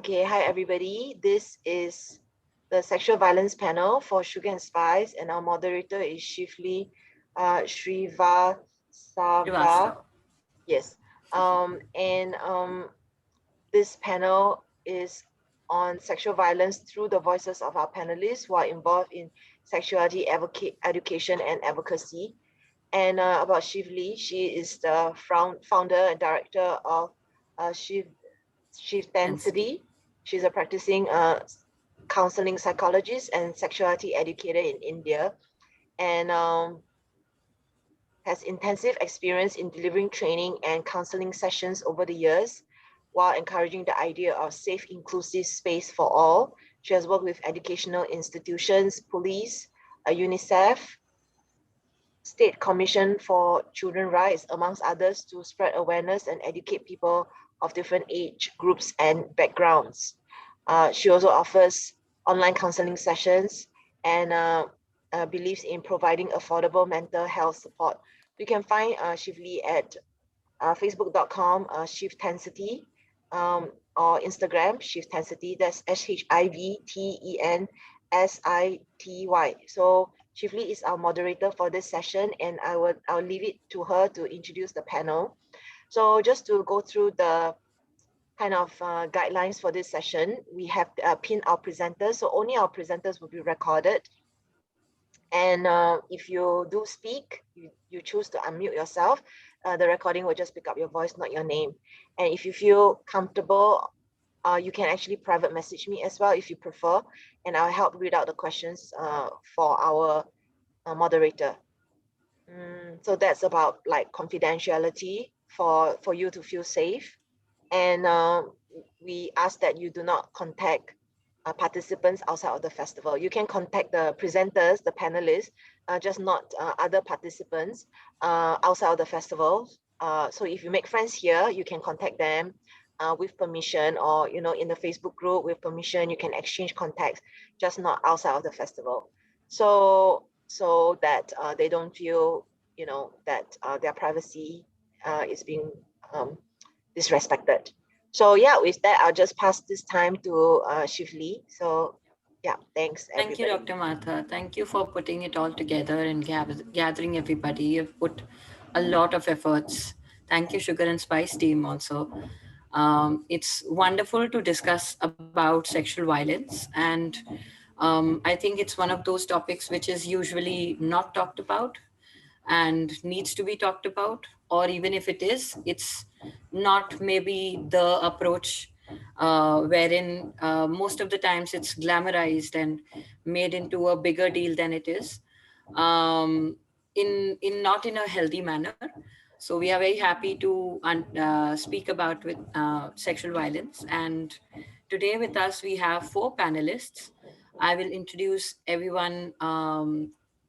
Okay, hi everybody. This is the sexual violence panel for Sugar and Spice, and our moderator is Shifli Srivastava. Srivastava. Yes. And this panel is on sexual violence through the voices of our panelists who are involved in sexuality education and advocacy. And about Shivli, she is the founder and director of Shiv Density. Density. She's a practicing counseling psychologist and sexuality educator in India, and has intensive experience in delivering training and counseling sessions over the years, while encouraging the idea of safe, inclusive space for all. She has worked with educational institutions, police, UNICEF, State Commission for Children Rights, amongst others, to spread awareness and educate people of different age groups and backgrounds. She also offers online counseling sessions and believes in providing affordable mental health support. You can find Shivli at facebook.com, Shivtensity, or Instagram, Shivtensity. That's Shivtensity. So Shivli is our moderator for this session, and I'll leave it to her to introduce the panel. So just to go through the kind of guidelines for this session, we have pinned our presenters, so only our presenters will be recorded. And if you do speak, you choose to unmute yourself, the recording will just pick up your voice, not your name. And if you feel comfortable, you can actually private message me as well if you prefer, and I'll help read out the questions for our moderator. So that's about like confidentiality for you to feel safe. And we ask that you do not contact participants outside of the festival. You can contact the presenters, the panelists, just not other participants outside of the festival. So if you make friends here, you can contact them with permission, or in the Facebook group with permission. You can exchange contacts, just not outside of the festival. So that they don't feel that their privacy is being disrespected. So yeah, with that, I'll just pass this time to Shivli. So yeah, thanks Thank you, everybody. Dr. Martha. Thank you for putting it all together and gathering everybody. You've put a lot of efforts. Thank you, Sugar and Spice team also. It's wonderful to discuss about sexual violence, and I think it's one of those topics which is usually not talked about and needs to be talked about, or even if it is, it's not maybe the approach wherein most of the times it's glamorized and made into a bigger deal than it is, in not in a healthy manner. So we are very happy to speak about with sexual violence, and today with us we have four panelists. I will introduce everyone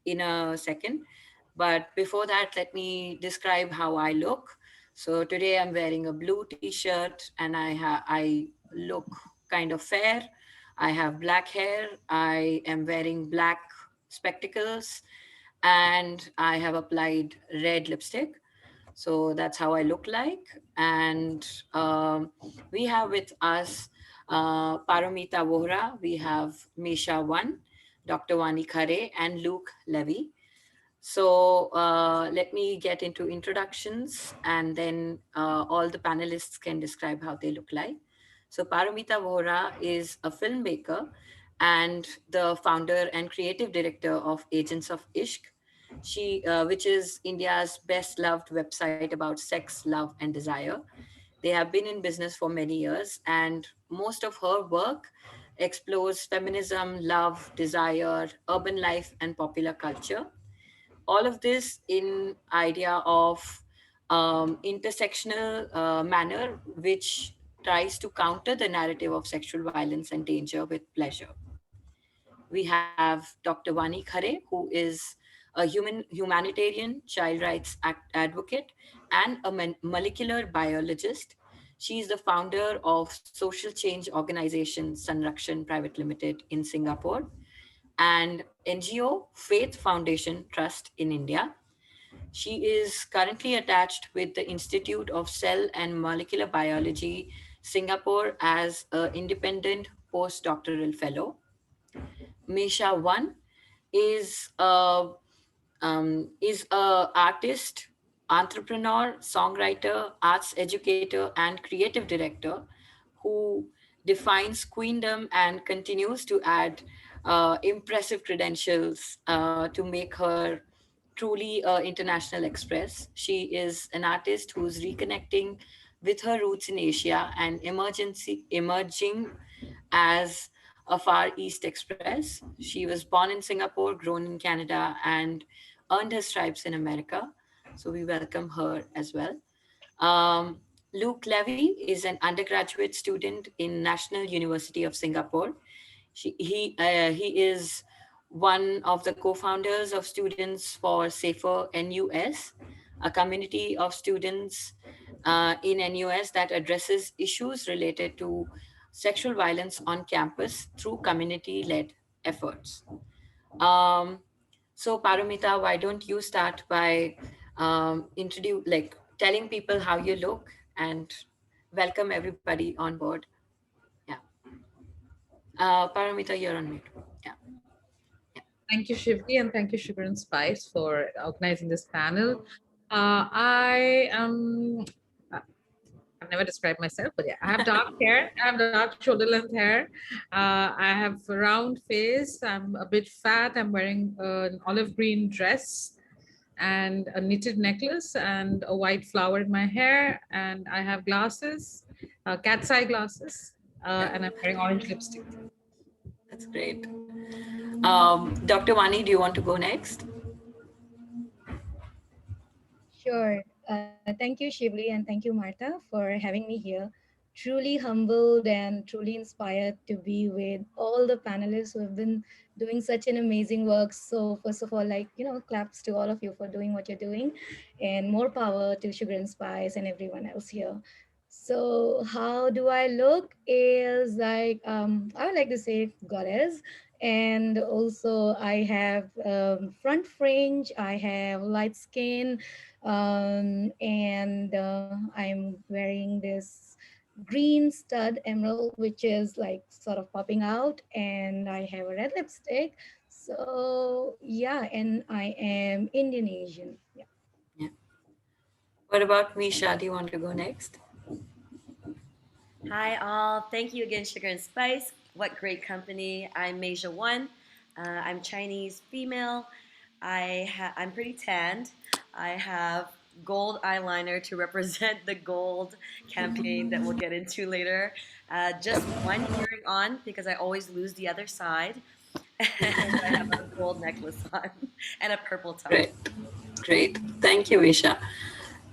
in a second, but before that, let me describe how I look. So today I'm wearing a blue t-shirt, and I look kind of fair. I have black hair. I am wearing black spectacles, and I have applied red lipstick. So that's how I look like. And we have with us Paramita Vohra, we have Misha One, Dr. Wani Khare, and Luke Levy. So let me get into introductions, and then all the panelists can describe how they look like. So Paramita Vohra is a filmmaker and the founder and creative director of Agents of Ishq, which is India's best loved website about sex, love, and desire. They have been in business for many years, and most of her work explores feminism, love, desire, urban life, and popular culture. All of this in idea of intersectional manner, which tries to counter the narrative of sexual violence and danger with pleasure. We have Dr. Vani Khare, who is a humanitarian, child rights advocate, and a molecular biologist. She is the founder of social change organization Sanrakshan Private Limited in Singapore and NGO Faith Foundation Trust in India. She is currently attached with the Institute of Cell and Molecular Biology, Singapore as an independent postdoctoral fellow. Meisha One is a artist, entrepreneur, songwriter, arts educator, and creative director who defines queendom and continues to add impressive credentials to make her truly international express. She is an artist who's reconnecting with her roots in Asia and emerging as a Far East Express. She was born in Singapore, grown in Canada, and earned her stripes in America. So we welcome her as well. Um, Luke Levy is an undergraduate student in National University of Singapore. He is one of the co-founders of Students for Safer NUS, a community of students in NUS that addresses issues related to sexual violence on campus through community-led efforts. Um, so Paramita, why don't you start by telling people how you look and welcome everybody on board. Yeah. Paramita, you're on mute. Yeah. Thank you, Shivli, and thank you, Sugar and Spice, for organizing this panel. I am, I've never described myself, but yeah, I have dark hair, I have dark shoulder length hair. I have a round face, I'm a bit fat, I'm wearing an olive green dress and a knitted necklace and a white flower in my hair, and I have glasses, cat's eye glasses, and I'm wearing orange lipstick. That's great. Dr. Wani, do you want to go next? Sure. Thank you, Shivli, and thank you, Martha, for having me here. Truly humbled and truly inspired to be with all the panelists who have been doing such an amazing work. So first of all, claps to all of you for doing what you're doing, and more power to Sugar and Spice and everyone else here. So how do I look is like, I would like to say goddess. And also I have front fringe, I have light skin, and I'm wearing this green stud emerald, which is like sort of popping out, and I have a red lipstick. So yeah, and I am Indian Asian. Yeah. Yeah. What about Misha? Do you want to go next? Hi all, thank you again, Sugar and Spice. What great company. I'm Meisha One. I'm Chinese female. I'm pretty tanned. I have gold eyeliner to represent the gold campaign that we'll get into later. Just one earring on because I always lose the other side. And I have a gold necklace on and a purple top. Great. Great. Thank you, Misha.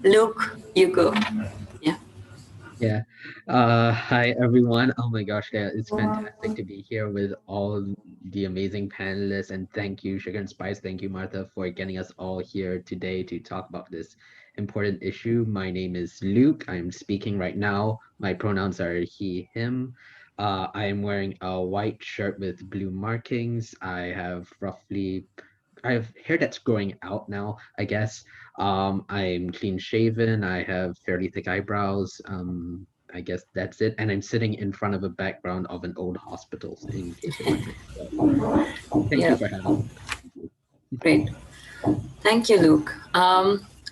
Luke, you go. Yeah. Yeah. Hi, everyone. Oh my gosh, yeah, it's fantastic to be here with all the amazing panelists. And thank you, Sugar and Spice. Thank you, Martha, for getting us all here today to talk about this important issue. My name is Luke. I'm speaking right now. My pronouns are he, him. I am wearing a white shirt with blue markings. I have hair that's growing out now, I guess. I'm clean shaven. I have fairly thick eyebrows. I guess that's it. And I'm sitting in front of a background of an old hospital, in case you're wondering. So, thank you for having me. Great. Thank you, Luke.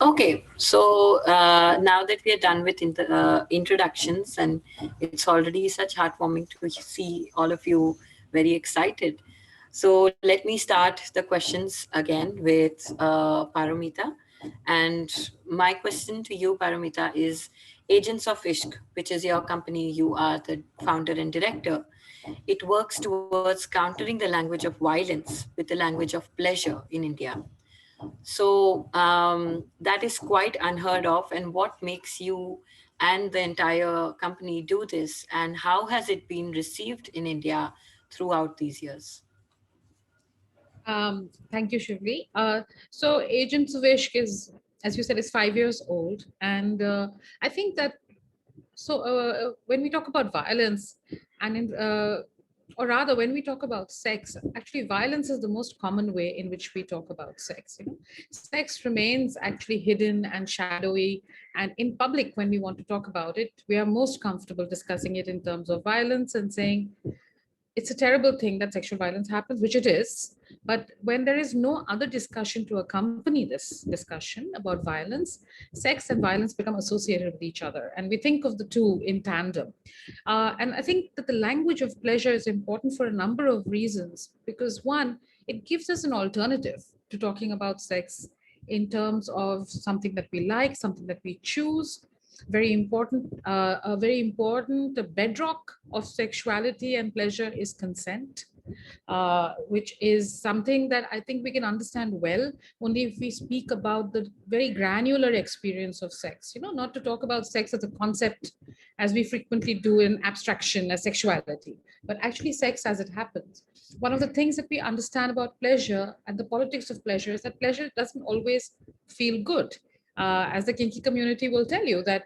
Okay, so now that we are done with introductions, and it's already such heartwarming to see all of you very excited. So let me start the questions again with Paramita. And my question to you, Paramita, is Agents of Ishq, which is your company, you are the founder and director. It works towards countering the language of violence with the language of pleasure in India. So that is quite unheard of. And what makes you and the entire company do this? And how has it been received in India throughout these years? Thank you, Shivli. So Agents of Ishq is, as you said, is 5 years old. And I think that, when we talk about violence, and or rather, when we talk about sex, actually violence is the most common way in which we talk about sex. Sex remains actually hidden and shadowy, and in public, when we want to talk about it, we are most comfortable discussing it in terms of violence and saying it's a terrible thing that sexual violence happens, which it is. But when there is no other discussion to accompany this discussion about violence, sex and violence become associated with each other. And we think of the two in tandem. And I think that the language of pleasure is important for a number of reasons, because one, it gives us an alternative to talking about sex in terms of something that we like, something that we choose. A very important bedrock of sexuality and pleasure is consent, which is something that I think we can understand well only if we speak about the very granular experience of sex, not to talk about sex as a concept as we frequently do in abstraction as sexuality, but actually sex as it happens. One of the things that we understand about pleasure and the politics of pleasure is that pleasure doesn't always feel good. As the kinky community will tell you, that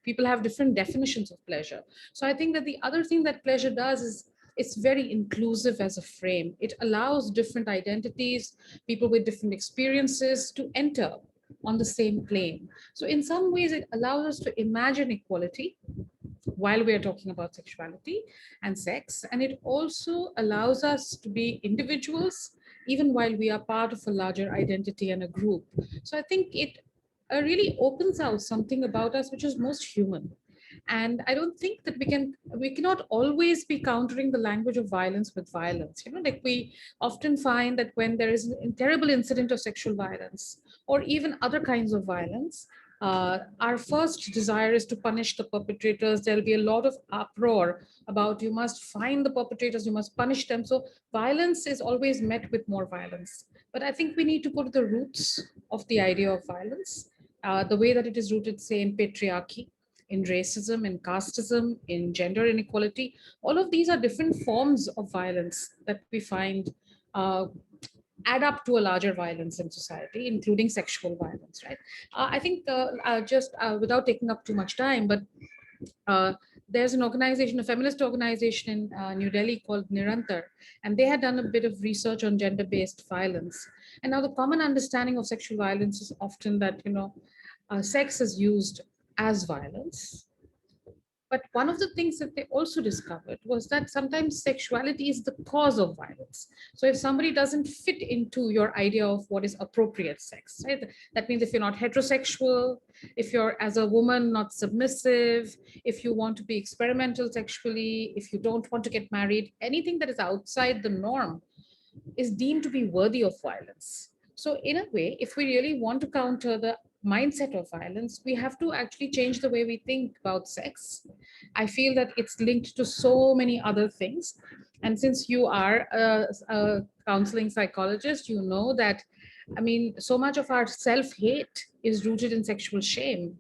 people have different definitions of pleasure. So I think that the other thing that pleasure does is it's very inclusive as a frame. It allows different identities, people with different experiences to enter on the same plane. So in some ways, it allows us to imagine equality while we are talking about sexuality and sex. And it also allows us to be individuals, even while we are part of a larger identity and a group. So I think it really opens out something about us which is most human. And I don't think that we cannot always be countering the language of violence with violence. Like we often find that when there is a terrible incident of sexual violence or even other kinds of violence, our first desire is to punish the perpetrators. There'll be a lot of uproar about you must find the perpetrators, you must punish them. So violence is always met with more violence. But I think we need to go to the roots of the idea of violence, the way that it is rooted, say, in patriarchy, in racism, in casteism, in gender inequality. All of these are different forms of violence that we find uh, add up to a larger violence in society, including sexual violence, right? I think just without taking up too much time, but uh, there's an organization, a feminist organization in New Delhi called Nirantar, and they had done a bit of research on gender-based violence. And now the common understanding of sexual violence is often that, sex is used as violence. But one of the things that they also discovered was that sometimes sexuality is the cause of violence. So if somebody doesn't fit into your idea of what is appropriate sex, right? That means if you're not heterosexual, if you're as a woman not submissive, if you want to be experimental sexually, if you don't want to get married, anything that is outside the norm is deemed to be worthy of violence. So in a way, if we really want to counter the mindset of violence, we have to actually change the way we think about sex. I feel that it's linked to so many other things. And since you are a counseling psychologist, you know that, I mean, so much of our self-hate is rooted in sexual shame.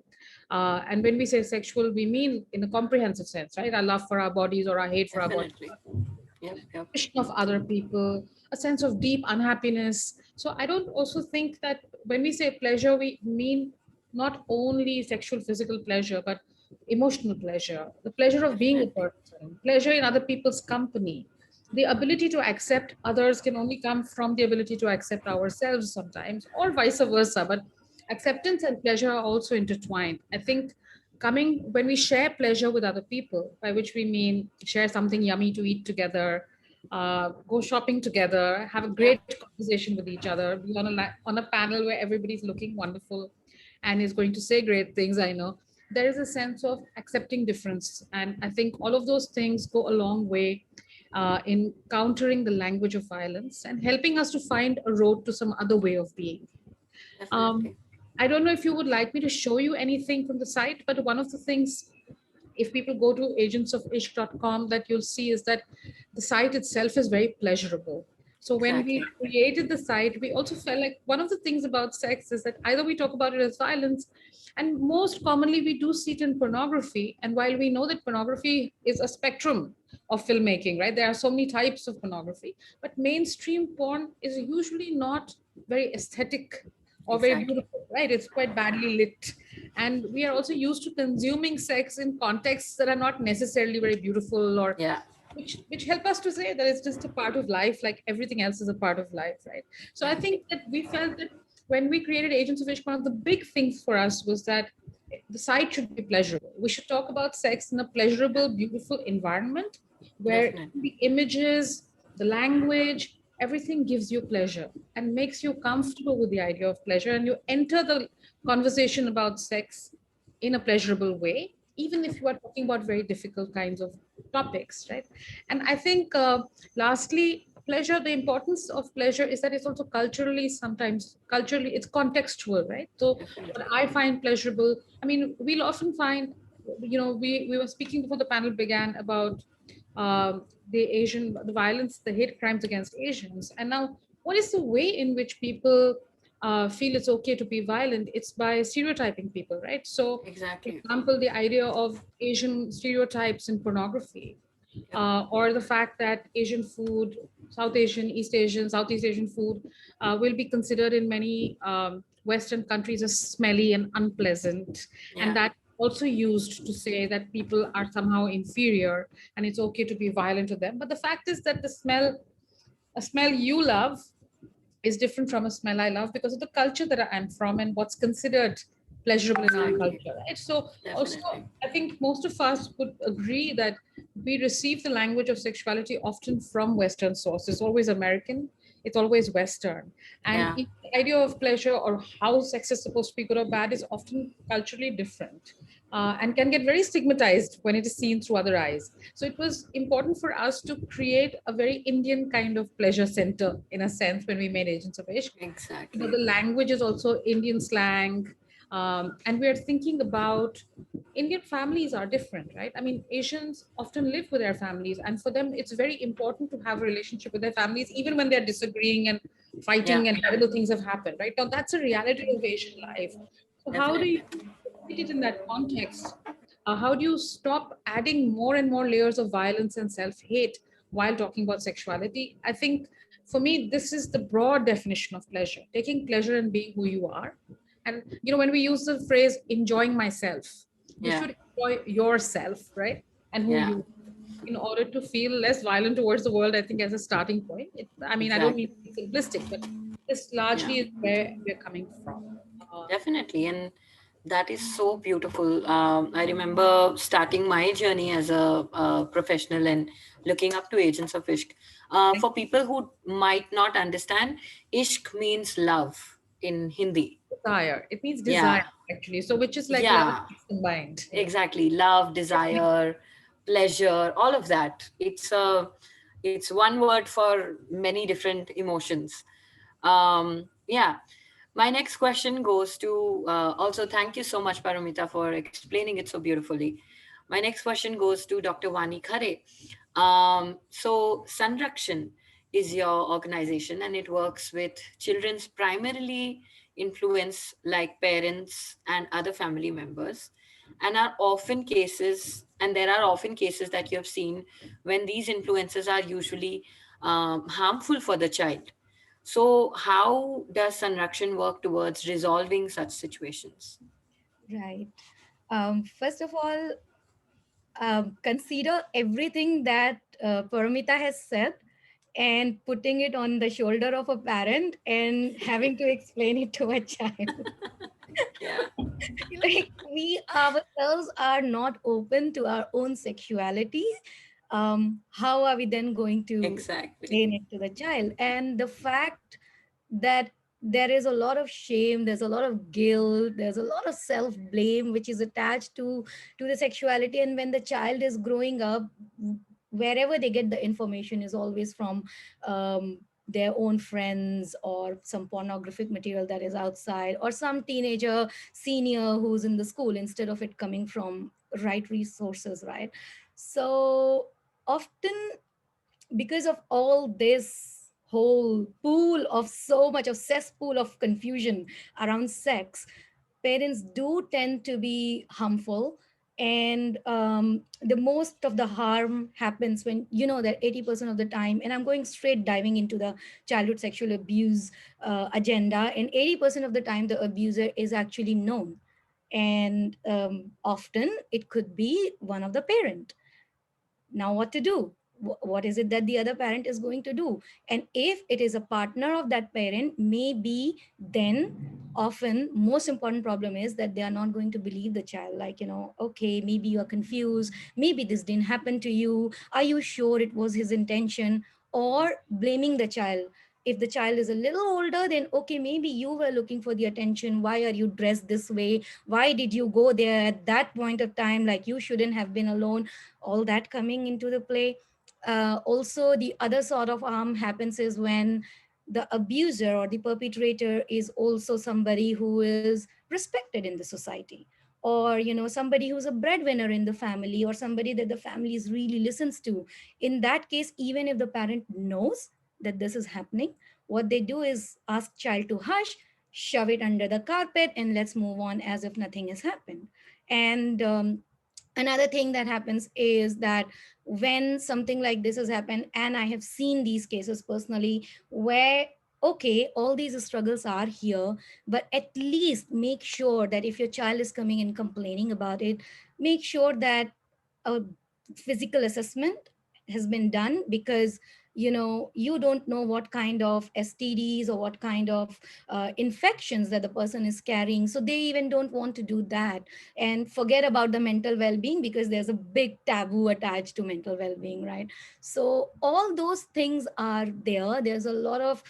And when we say sexual, we mean in a comprehensive sense, right? Our love for our bodies or our hate for our bodies. Definitely. Yep. Of other people, a sense of deep unhappiness. So I don't also think that when we say pleasure, we mean not only sexual, physical pleasure, but emotional pleasure, the pleasure of being a person, pleasure in other people's company. The ability to accept others can only come from the ability to accept ourselves sometimes, or vice versa. But acceptance and pleasure are also intertwined. I think when we share pleasure with other people, by which we mean share something yummy to eat together, go shopping together, have a great conversation with each other, be on a panel where everybody's looking wonderful and is going to say great things, I know. There is a sense of accepting difference. And I think all of those things go a long way in countering the language of violence and helping us to find a road to some other way of being. Definitely. I don't know if you would like me to show you anything from the site, but one of the things, if people go to agentsofishq.com, that you'll see is that the site itself is very pleasurable. So when we created the site, we also felt like one of the things about sex is that either we talk about it as violence, and most commonly we do see it in pornography. And while we know that pornography is a spectrum of filmmaking, right? There are so many types of pornography, but mainstream porn is usually not very aesthetic or very beautiful, right? It's quite badly lit. And we are also used to consuming sex in contexts that are not necessarily very beautiful or which help us to say that it's just a part of life, like everything else is a part of life, right? So I think that we felt that when we created Agents of Ishq, one of the big things for us was that the site should be pleasurable. We should talk about sex in a pleasurable, beautiful environment where Definitely. the images, the language, everything gives you pleasure and makes you comfortable with the idea of pleasure, and you enter the conversation about sex in a pleasurable way, even if you are talking about very difficult kinds of topics, right? And I think, lastly, pleasure, the importance of pleasure is that it's also culturally, sometimes culturally, it's contextual, right? So what Definitely. I find pleasurable, I mean, we'll often find, we were speaking before the panel began about the violence, the hate crimes against Asians. And now, what is the way in which people feel it's okay to be violent? It's by stereotyping people, right? So, for Exactly. example, the idea of Asian stereotypes in pornography, Yep. or the fact that Asian food, South Asian, East Asian, Southeast Asian food will be considered in many Western countries as smelly and unpleasant. And Yeah. that also used to say that people are somehow inferior and it's okay to be violent to them. But the fact is that a smell you love is different from a smell I love because of the culture that I'm from and what's considered pleasurable in our Exactly. culture, right? So also, Definitely. I think most of us would agree that we receive the language of sexuality often from Western sources, always American, it's always Western. And Yeah. the idea of pleasure or how sex is supposed to be good or bad is often culturally different, and can get very stigmatized when it is seen through other eyes. So it was important for us to create a very Indian kind of pleasure center, in a sense, when we made Agents of Ishq. But Exactly. the language is also Indian slang. And we are thinking about Indian families are different, right? I mean, Asians often live with their families, and for them, it's very important to have a relationship with their families, even when they're disagreeing and Yeah. fighting and terrible things have happened, right? Now, that's a reality of Asian life. So, how do you Definitely. put it in that context? How do you stop adding more and more layers of violence and self hate while talking about sexuality? I think for me, this is the broad definition of pleasure, taking pleasure in being who you are. And, when we use the phrase enjoying myself, you Yeah. should enjoy yourself, right? And who Yeah. you, in order to feel less violent towards the world, I think, as a starting point. I mean, I don't mean Exactly. to be simplistic, but this Yeah. largely is where we're coming from. Definitely. And that is so beautiful. I remember starting my journey as a professional and looking up to Agents of Ishq. For people who might not understand, Ishq means love in Hindi. Desire. It means Yeah. desire, actually. So, which is like love and Yeah. sex combined. Yeah. Exactly. Love, desire, pleasure, all of that. It's one word for many different emotions. Yeah. My next question goes to, also thank you so much, Paramita, for explaining it so beautifully. My next question goes to Dr. Vani Khare. So Sanrakshan is your organization and it works with children's primarily influence like parents and other family members, and there are often cases that you have seen when these influences are usually harmful for the child. So, how does Sanrakshan work towards resolving such situations? Right. First of all, consider everything that Paramita has said and putting it on the shoulder of a parent and having to explain it to a child. Yeah, Like, we ourselves are not open to our own sexuality. How are we then going to exactly. explain it to the child? And the fact that there is a lot of shame, there's a lot of guilt, there's a lot of self blame which is attached to the sexuality. And when the child is growing up, wherever they get the information is always from their own friends or some pornographic material that is outside, or some teenager senior who's in the school, instead of it coming from right resources, right? So often, because of all this whole pool of so much of cesspool of confusion around sex, parents do tend to be harmful. And the most of the harm happens when, that 80% of the time, and I'm going straight diving into the childhood sexual abuse agenda, and 80% of the time the abuser is actually known. And often it could be one of the parent. Now what to do? what is it that the other parent is going to do? And if it is a partner of that parent, maybe then often most important problem is that they are not going to believe the child, like, okay, maybe you are confused, maybe this didn't happen to you, are you sure it was his intention? Or blaming the child. If the child is a little older, then okay, maybe you were looking for the attention, why are you dressed this way, why did you go there at that point of time, like you shouldn't have been alone. All that coming into the play. Also, the other sort of harm happens is when the abuser or the perpetrator is also somebody who is respected in the society, or somebody who's a breadwinner in the family, or somebody that the family is really listens to. In that case, even if the parent knows that this is happening, what they do is ask child to hush, shove it under the carpet, and let's move on as if nothing has happened. And another thing that happens is that when something like this has happened, and I have seen these cases personally, where okay, all these struggles are here, but at least make sure that if your child is coming and complaining about it, make sure that a physical assessment has been done, because you don't know what kind of STDs or what kind of infections that the person is carrying, so they even don't want to do that. And forget about the mental well-being, because there's a big taboo attached to mental well-being, right? So all those things are there. There's a lot of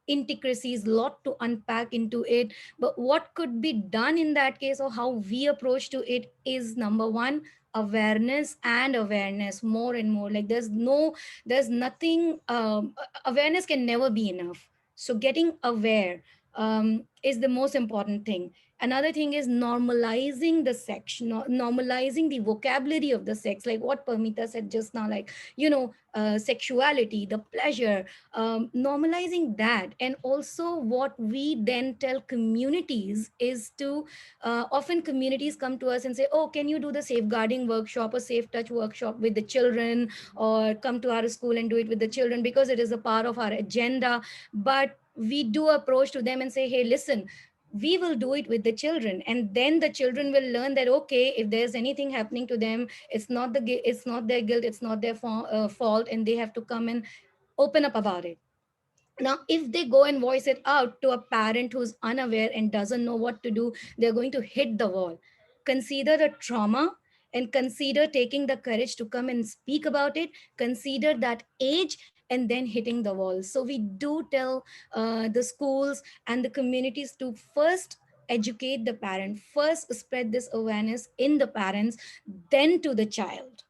intricacies, lot to unpack into it. But what could be done in that case, or how we approach to it, is number one, awareness and awareness, more and more. Like there's nothing, awareness can never be enough. So getting aware is the most important thing. Another thing is normalizing the sex, normalizing the vocabulary of the sex, like what Parmita said just now, like sexuality, the pleasure, normalizing that. And also what we then tell communities is to, often communities come to us and say, oh, can you do the safeguarding workshop or safe touch workshop with the children, or come to our school and do it with the children, because it is a part of our agenda. But we do approach to them and say, hey, listen, we will do it with the children, and then the children will learn that okay, if there's anything happening to them, it's not their guilt, it's not their fault, and they have to come and open up about it. Now, if they go and voice it out to a parent who's unaware and doesn't know what to do, they're going to hit the wall. Consider the trauma, and consider taking the courage to come and speak about it. Consider that age, and then hitting the wall. So we do tell the schools and the communities to first educate the parent, first spread this awareness in the parents, then to the child.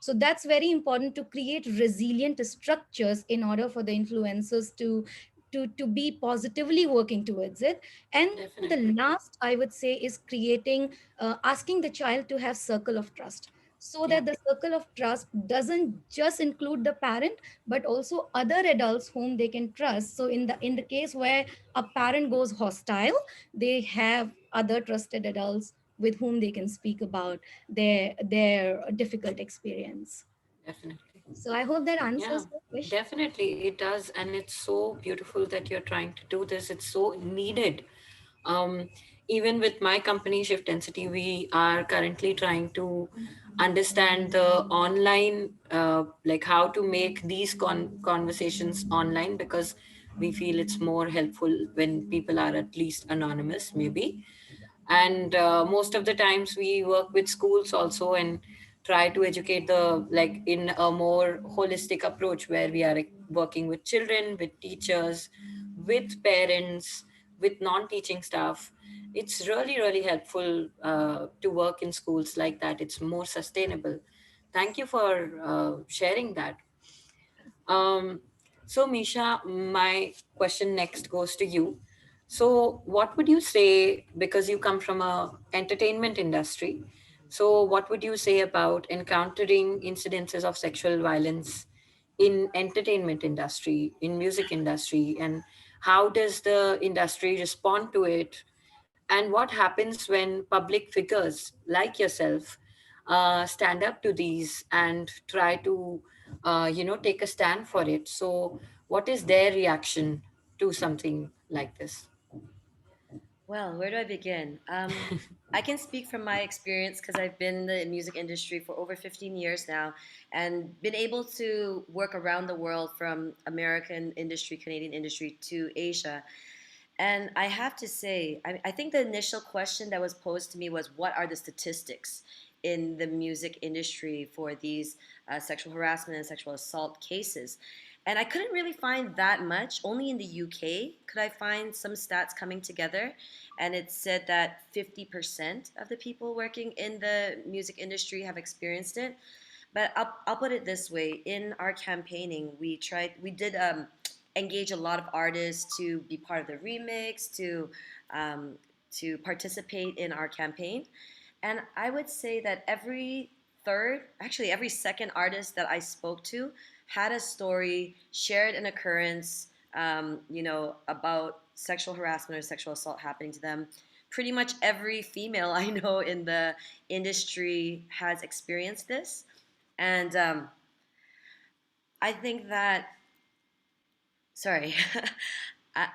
So that's very important, to create resilient structures in order for the influencers to be positively working towards it. And the Definitely. last, I would say, is creating, asking the child to have circle of trust, so Yeah, that the circle of trust doesn't just include the parent, but also other adults whom they can trust. So in the case where a parent goes hostile, they have other trusted adults with whom they can speak about their difficult experience. definitely. So I hope that Yeah, answers your question. definitely it does. And it's so beautiful that you're trying to do this. It's so needed. Um, Even with my company, Shift Density, we are currently trying to understand the online, like how to make these conversations online, because we feel it's more helpful when people are at least anonymous, maybe. And most of the times we work with schools also, and try to educate the, like, in a more holistic approach, where we are like, working with children, with teachers, with parents, with non-teaching staff. It's really, really helpful to work in schools like that. It's more sustainable. Thank you for sharing that. um, so, Misha, my question next goes to you. So, what would you say, because you come from a entertainment industry, so what would you say about encountering incidences of sexual violence in entertainment industry, in music industry, and how does the industry respond to it? And what happens when public figures like yourself stand up to these and try to take a stand for it? So what is their reaction to something like this? Well, where do I begin? I can speak from my experience because I've been in the music industry for over 15 years now and been able to work around the world from American industry, Canadian industry to Asia. And I have to say, I think the initial question that was posed to me was, what are the statistics in the music industry for these sexual harassment and sexual assault cases? And I couldn't really find that much. Only in the UK could I find some stats coming together. And it said that 50% of the people working in the music industry have experienced it. But I'll put it this way: in our campaigning, we did engage a lot of artists to be part of the remix, um, to participate in our campaign. And I would say that every third, actually every second artist that I spoke to had a story, shared an occurrence, about sexual harassment or sexual assault happening to them. Pretty much every female I know in the industry has experienced this. And I think that, sorry, I,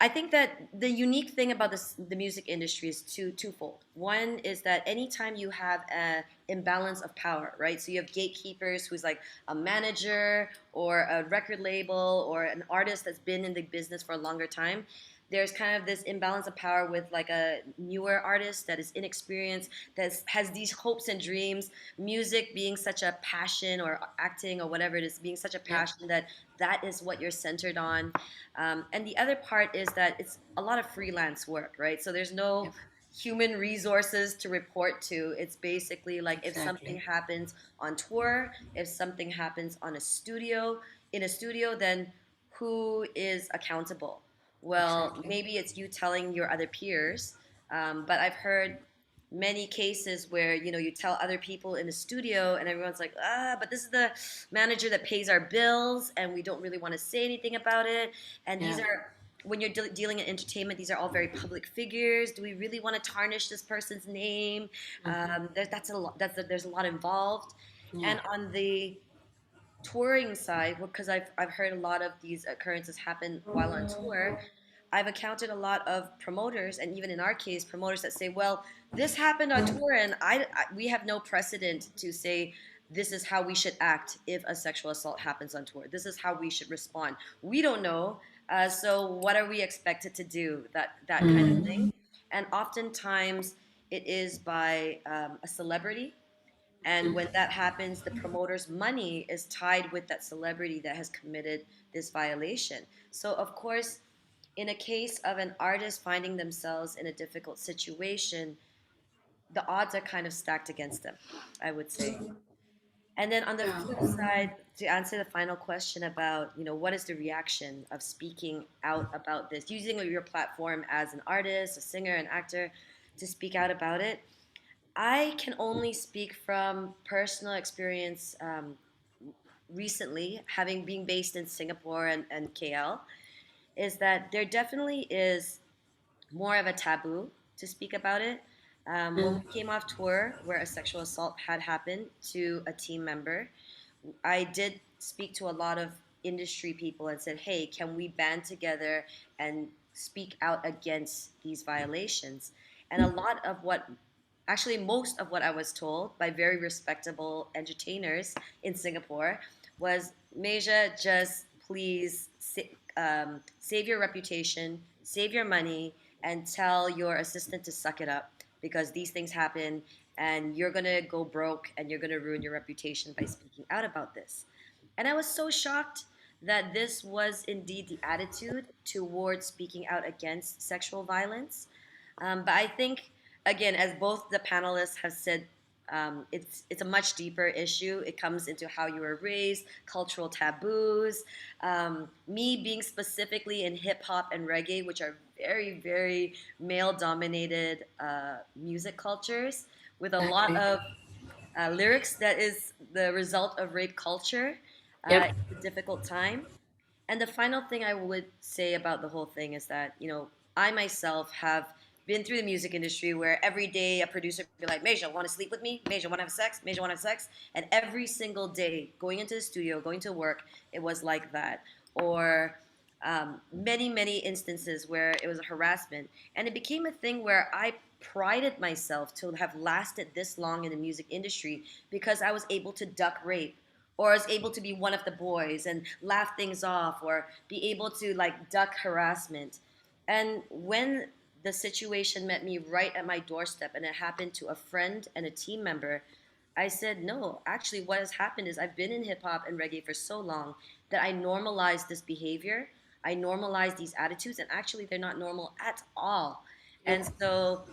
I think that the unique thing about the music industry is twofold. One is that anytime you have an imbalance of power, right? So you have gatekeepers who's like a manager or a record label or an artist that's been in the business for a longer time. There's kind of this imbalance of power with like a newer artist that is inexperienced, that has these hopes and dreams. Music being such a passion, or acting or whatever it is, being such a Yeah. passion that is what you're centered on. And the other part is that it's a lot of freelance work, right? So there's Yeah. no human resources to report to. It's basically like if something Exactly. happens on tour, if something happens in a studio, then who is accountable? Well, Exactly. maybe it's you telling your other peers, but I've heard many cases where you tell other people in the studio and everyone's like, but this is the manager that pays our bills and we don't really want to say anything about it. And these Yeah. are, when you're dealing in entertainment, these are all very public figures. Do we really want to tarnish this person's name? That's a lot. There's a lot involved. Yeah. And on the touring side, because I've heard a lot of these occurrences happen while on tour, I've encountered a lot of promoters, and even in our case, promoters that say, "Well, this happened on tour, and we have no precedent to say this is how we should act if a sexual assault happens on tour. This is how we should respond. We don't know, so what are we expected to do?" That kind of thing, and oftentimes it is by a celebrity. And when that happens, the promoter's money is tied with that celebrity that has committed this violation. So, of course, in a case of an artist finding themselves in a difficult situation, the odds are kind of stacked against them, I would say. And then on the Yeah. flip side, to answer the final question about, what is the reaction of speaking out about this, using your platform as an artist, a singer, an actor to speak out about it, I can only speak from personal experience recently, having been based in Singapore and KL, is that there definitely is more of a taboo to speak about it. When we came off tour where a sexual assault had happened to a team member, I did speak to a lot of industry people and said, hey, can we band together and speak out against these violations? And a lot of actually, most of what I was told by very respectable entertainers in Singapore was, Masia, just please save your reputation, save your money, and tell your assistant to suck it up because these things happen and you're going to go broke and you're going to ruin your reputation by speaking out about this. And I was so shocked that this was indeed the attitude towards speaking out against sexual violence. But I think, again, as both the panelists have said, it's a much deeper issue. It comes into how you were raised, cultural taboos. Me being specifically in hip hop and reggae, which are very, very male dominated music cultures, with a lot Exactly. of lyrics that is the result of rape culture. Yep. It's a difficult time. And the final thing I would say about the whole thing is that, I myself have been through the music industry where every day a producer would be like, Masia, want to sleep with me? Masia, want to have sex? Masia, want to have sex? And every single day, going into the studio, going to work, it was like that. Or many, many instances where it was a harassment. And it became a thing where I prided myself to have lasted this long in the music industry because I was able to duck rape, or I was able to be one of the boys and laugh things off, or be able to like duck harassment. And when the situation met me right at my doorstep and it happened to a friend and a team member, I said, no, actually, what has happened is I've been in hip hop and reggae for so long that I normalized this behavior. I normalized these attitudes, and actually, they're not normal at all. And so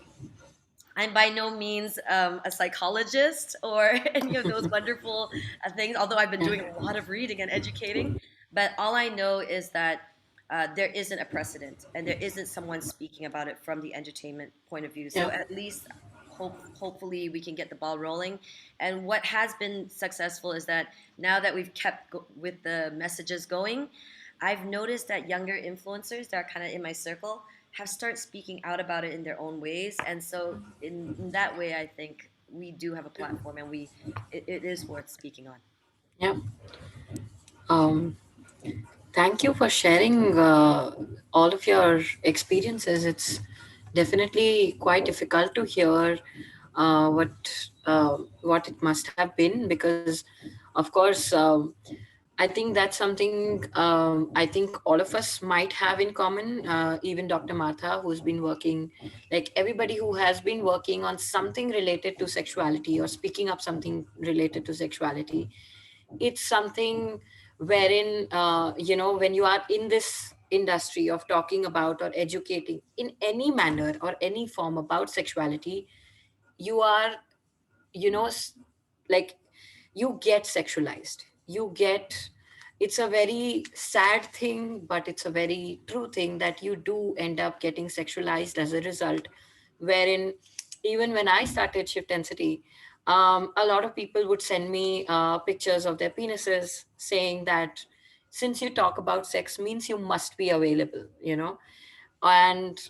I'm by no means a psychologist or any of those wonderful things, although I've been doing a lot of reading and educating. But all I know is that there isn't a precedent and there isn't someone speaking about it from the entertainment point of view. So Yeah. at least hopefully we can get the ball rolling. And what has been successful is that now that we've kept with the messages going, I've noticed that younger influencers that are kind of in my circle have started speaking out about it in their own ways. And so in that way, I think we do have a platform, and it is worth speaking on. Yeah. Um, Thank you for sharing all of your experiences. It's definitely quite difficult to hear what it must have been, because, of course, I think that's something I think all of us might have in common. Even Dr. Martha, who's been working, like everybody who has been working on something related to sexuality or speaking up something related to sexuality, it's something wherein when you are in this industry of talking about or educating in any manner or any form about sexuality, you are, you know s- like, you get sexualized, you get, it's a very sad thing, but it's a very true thing that you do end up getting sexualized as a result. Wherein, even when I started Shift Density, a lot of people would send me pictures of their penises, saying that since you talk about sex means you must be available. And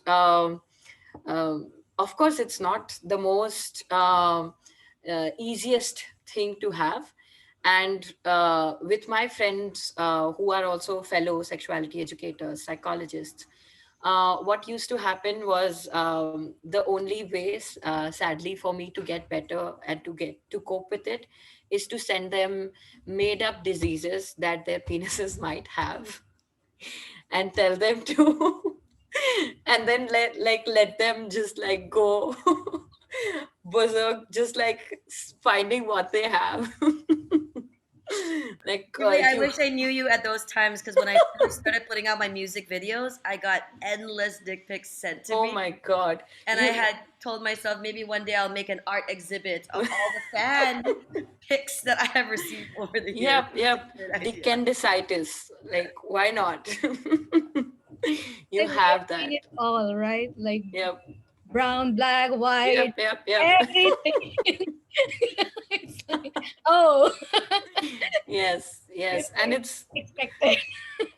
of course, it's not the most easiest thing to have. And with my friends who are also fellow sexuality educators, psychologists, what used to happen was, the only ways, sadly, for me to get better and to cope with it is to send them made up diseases that their penises might have, and tell them to and then let them just like go berserk, just like finding what they have. like Really, I you wish I knew you at those times, because when I first started putting out my music videos, I got endless dick pics sent to Oh me. my god. And I You had told myself maybe one day I'll make an art exhibit of all the fan pics that I have received over the years. yep, Good idea. Dickendicitis, like, why not? You Like we have have seen that. it all, right? Like Yep, brown, black, white, yep. everything. It's like, oh, Yes, and it's expected.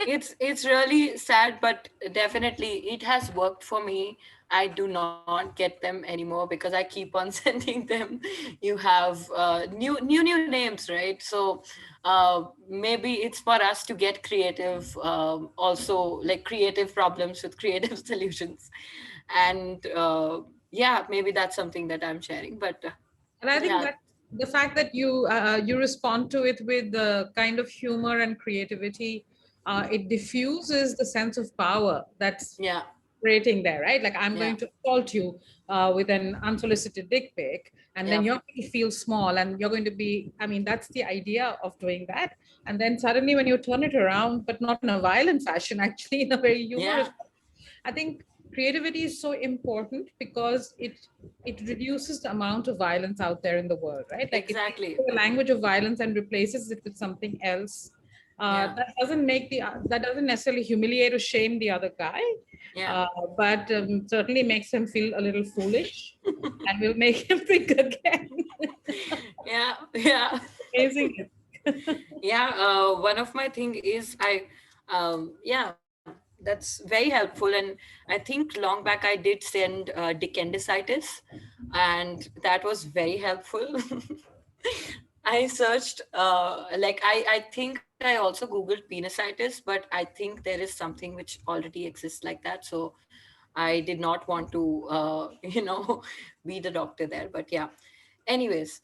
it's really sad, but definitely it has worked for me. I do not get them anymore because I keep on sending them. You have new names, right? So maybe it's for us to get creative, also, like creative problems with creative solutions. And yeah, maybe that's something that I'm sharing. But And I think yeah, that the fact that you respond to it with the kind of humor and creativity, it diffuses the sense of power that's yeah, creating there, right? Like I'm yeah, going to assault you with an unsolicited dick pic, and then yeah, you're going to feel small, and you're going to be. I mean, that's the idea of doing that. And then suddenly, when you turn it around, but not in a violent fashion, actually in a very humorous, yeah, I think creativity is so important because it reduces the amount of violence out there in the world, right? Like it takes exactly. the language of violence and replaces it with something else. Yeah, That doesn't necessarily humiliate or shame the other guy, yeah. uh, but certainly makes him feel a little foolish, and will make him think again. Yeah. Amazing. Yeah, one of my thing is yeah, that's very helpful. And I think long back I did send Dickendicitis, and that was very helpful. I searched, I think I also Googled penicitis, but I think there is something which already exists like that. So I did not want to, be the doctor there. But yeah, anyways,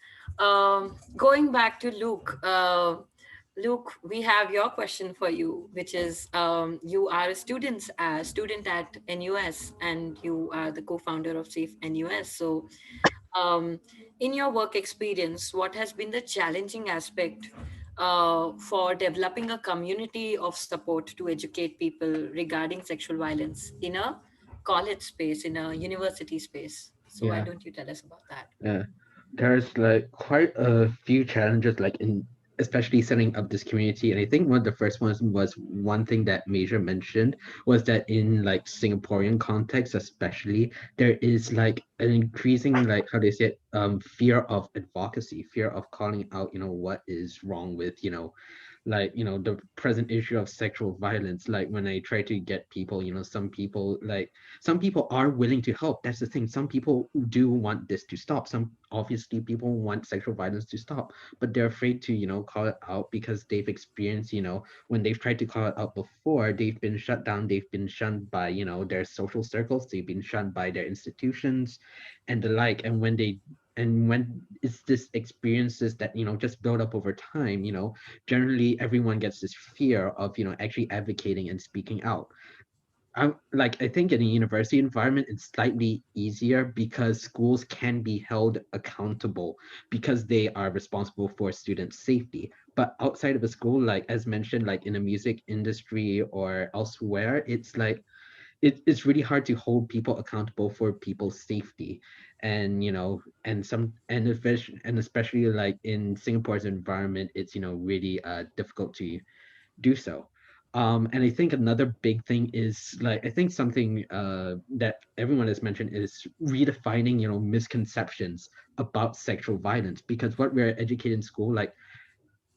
going back to Luke. Luke, we have your question for you, which is you are student at NUS, and you are the co-founder of Safe NUS. So, um, in your work experience, what has been the challenging aspect for developing a community of support to educate people regarding sexual violence in a college space, in a university space? So, why Yeah. don't you tell us about that? Yeah, there's like quite a few challenges, like in especially setting up this community. And I think one of the first ones was one thing that Major mentioned was that in like Singaporean context, especially, there is like an increasing like how they say it, fear of advocacy, fear of calling out, what is wrong with, like the present issue of sexual violence. Like when I try to get people, some people are willing to help. That's the thing. Some people do want this to stop. Some obviously people want sexual violence to stop, but they're afraid to, call it out because they've experienced, when they've tried to call it out before, they've been shut down, they've been shunned by, their social circles, they've been shunned by their institutions and the like. And when it's this experiences that, just build up over time, generally everyone gets this fear of, actually advocating and speaking out. I think in a university environment, it's slightly easier because schools can be held accountable because they are responsible for student safety. But outside of a school, like as mentioned, like in the music industry or elsewhere, it's like it's really hard to hold people accountable for people's safety. And especially like in Singapore's environment, it's really difficult to do so. And I think another big thing is like I think something that everyone has mentioned is redefining, misconceptions about sexual violence. Because what we're educated in school, like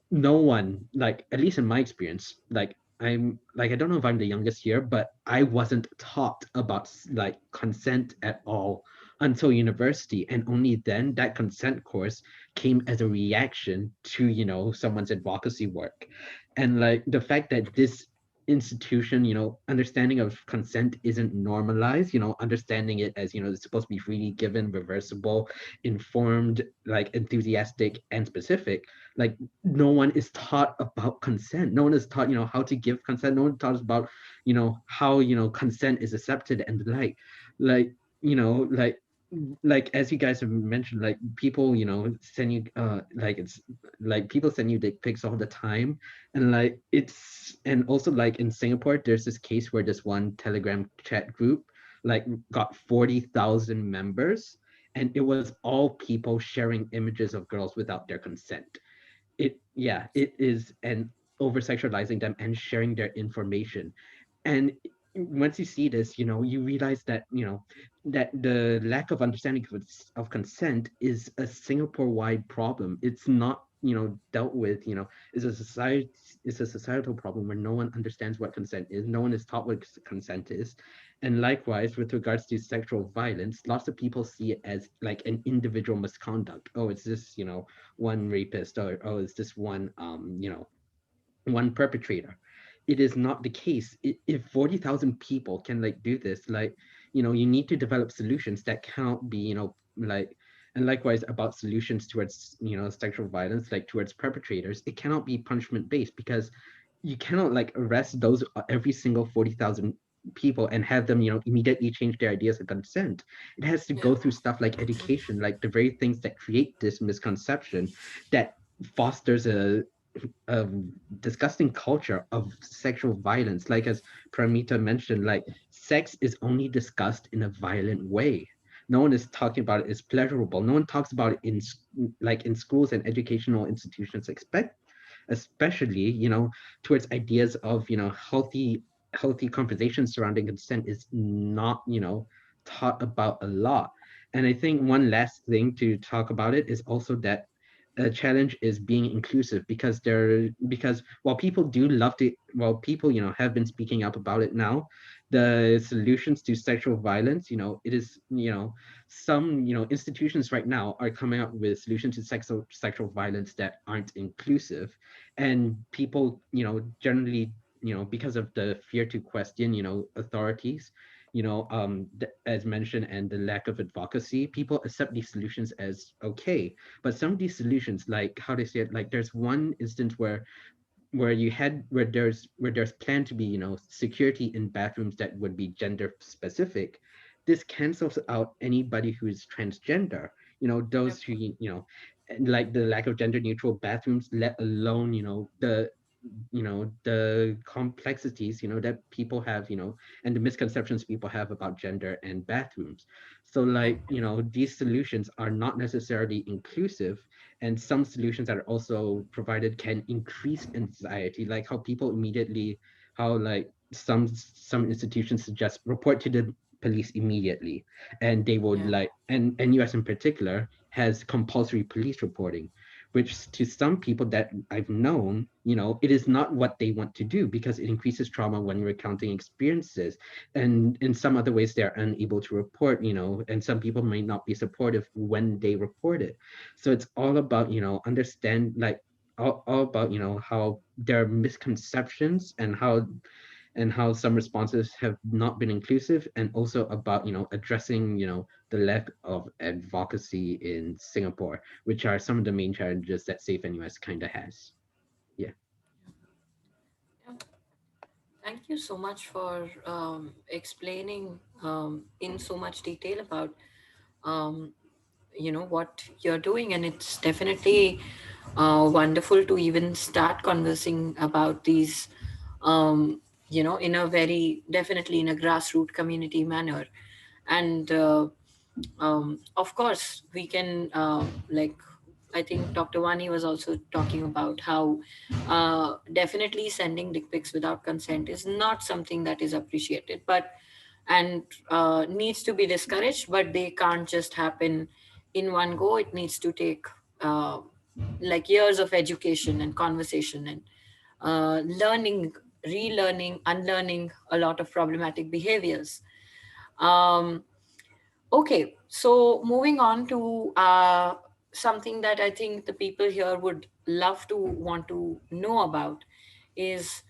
no one, like at least in my experience, like I'm like I don't know if I'm the youngest here, but I wasn't taught about like consent at all until university. And only then that consent course came as a reaction to, someone's advocacy work. And like the fact that this institution, understanding of consent isn't normalized, understanding it as, it's supposed to be freely given, reversible, informed, like enthusiastic and specific. Like no one is taught about consent. No one is taught, how to give consent. No one taught about, how, consent is accepted and the like, you know, like as you guys have mentioned, like people, send you like it's like people send you dick pics all the time. And like and also like in Singapore, there's this case where this one Telegram chat group like got 40,000 members, and it was all people sharing images of girls without their consent. It is, and over sexualizing them and sharing their information. And once you see this, you realize that that the lack of understanding of consent is a Singapore-wide problem. It's not dealt with. It's a societal problem where no one understands what consent is. No one is taught what consent is. And likewise, with regards to sexual violence, lots of people see it as like an individual misconduct. Oh, it's this one rapist, or oh, it's this one perpetrator. It is not the case. If 40,000 people can like do this, like, you need to develop solutions that cannot be, like, and likewise about solutions towards, sexual violence, like towards perpetrators, it cannot be punishment based, because you cannot like arrest those every single 40,000 people and have them, immediately change their ideas of consent. It has to go through stuff like education, like the very things that create this misconception that fosters a disgusting culture of sexual violence. Like as Pramita mentioned, like sex is only discussed in a violent way. No one is talking about it as pleasurable. No one talks about it like in schools and educational institutions, especially towards ideas of healthy conversations surrounding consent is not taught about a lot. And I think one last thing to talk about it is also that a challenge is being inclusive, because while people have been speaking up about it now, the solutions to sexual violence, it is some institutions right now are coming up with solutions to sexual violence that aren't inclusive. And people generally because of the fear to question authorities, as mentioned, and the lack of advocacy, people accept these solutions as okay. But some of these solutions, like how they say it, like there's one instance where there's planned to be, security in bathrooms that would be gender specific. This cancels out anybody who is transgender, those who, and like the lack of gender neutral bathrooms, let alone, the complexities, that people have, and the misconceptions people have about gender and bathrooms. So like, these solutions are not necessarily inclusive, and some solutions that are also provided can increase anxiety, like how people immediately, how like some institutions suggest report to the police immediately, and they would Yeah. like, and US in particular has compulsory police reporting, which to some people that I've known, it is not what they want to do because it increases trauma when recounting experiences. And in some other ways, they're unable to report, and some people may not be supportive when they report it. So it's all about, understand, like, all about, how there are misconceptions and how some responses have not been inclusive, and also about, addressing, the lack of advocacy in Singapore, which are some of the main challenges that Safe NUS kind of has. Yeah. Yeah. Thank you so much for explaining in so much detail about um, what you're doing, and it's definitely wonderful to even start conversing about these, in a very definitely in a grassroots community manner. And of course we can like, I think Dr. Wani was also talking about how definitely sending dick pics without consent is not something that is appreciated, but and needs to be discouraged, but they can't just happen in one go. It needs to take uh, like years of education and conversation and learning, relearning, unlearning a lot of problematic behaviors. um, Okay, so moving on to something that I think the people here would love to want to know about is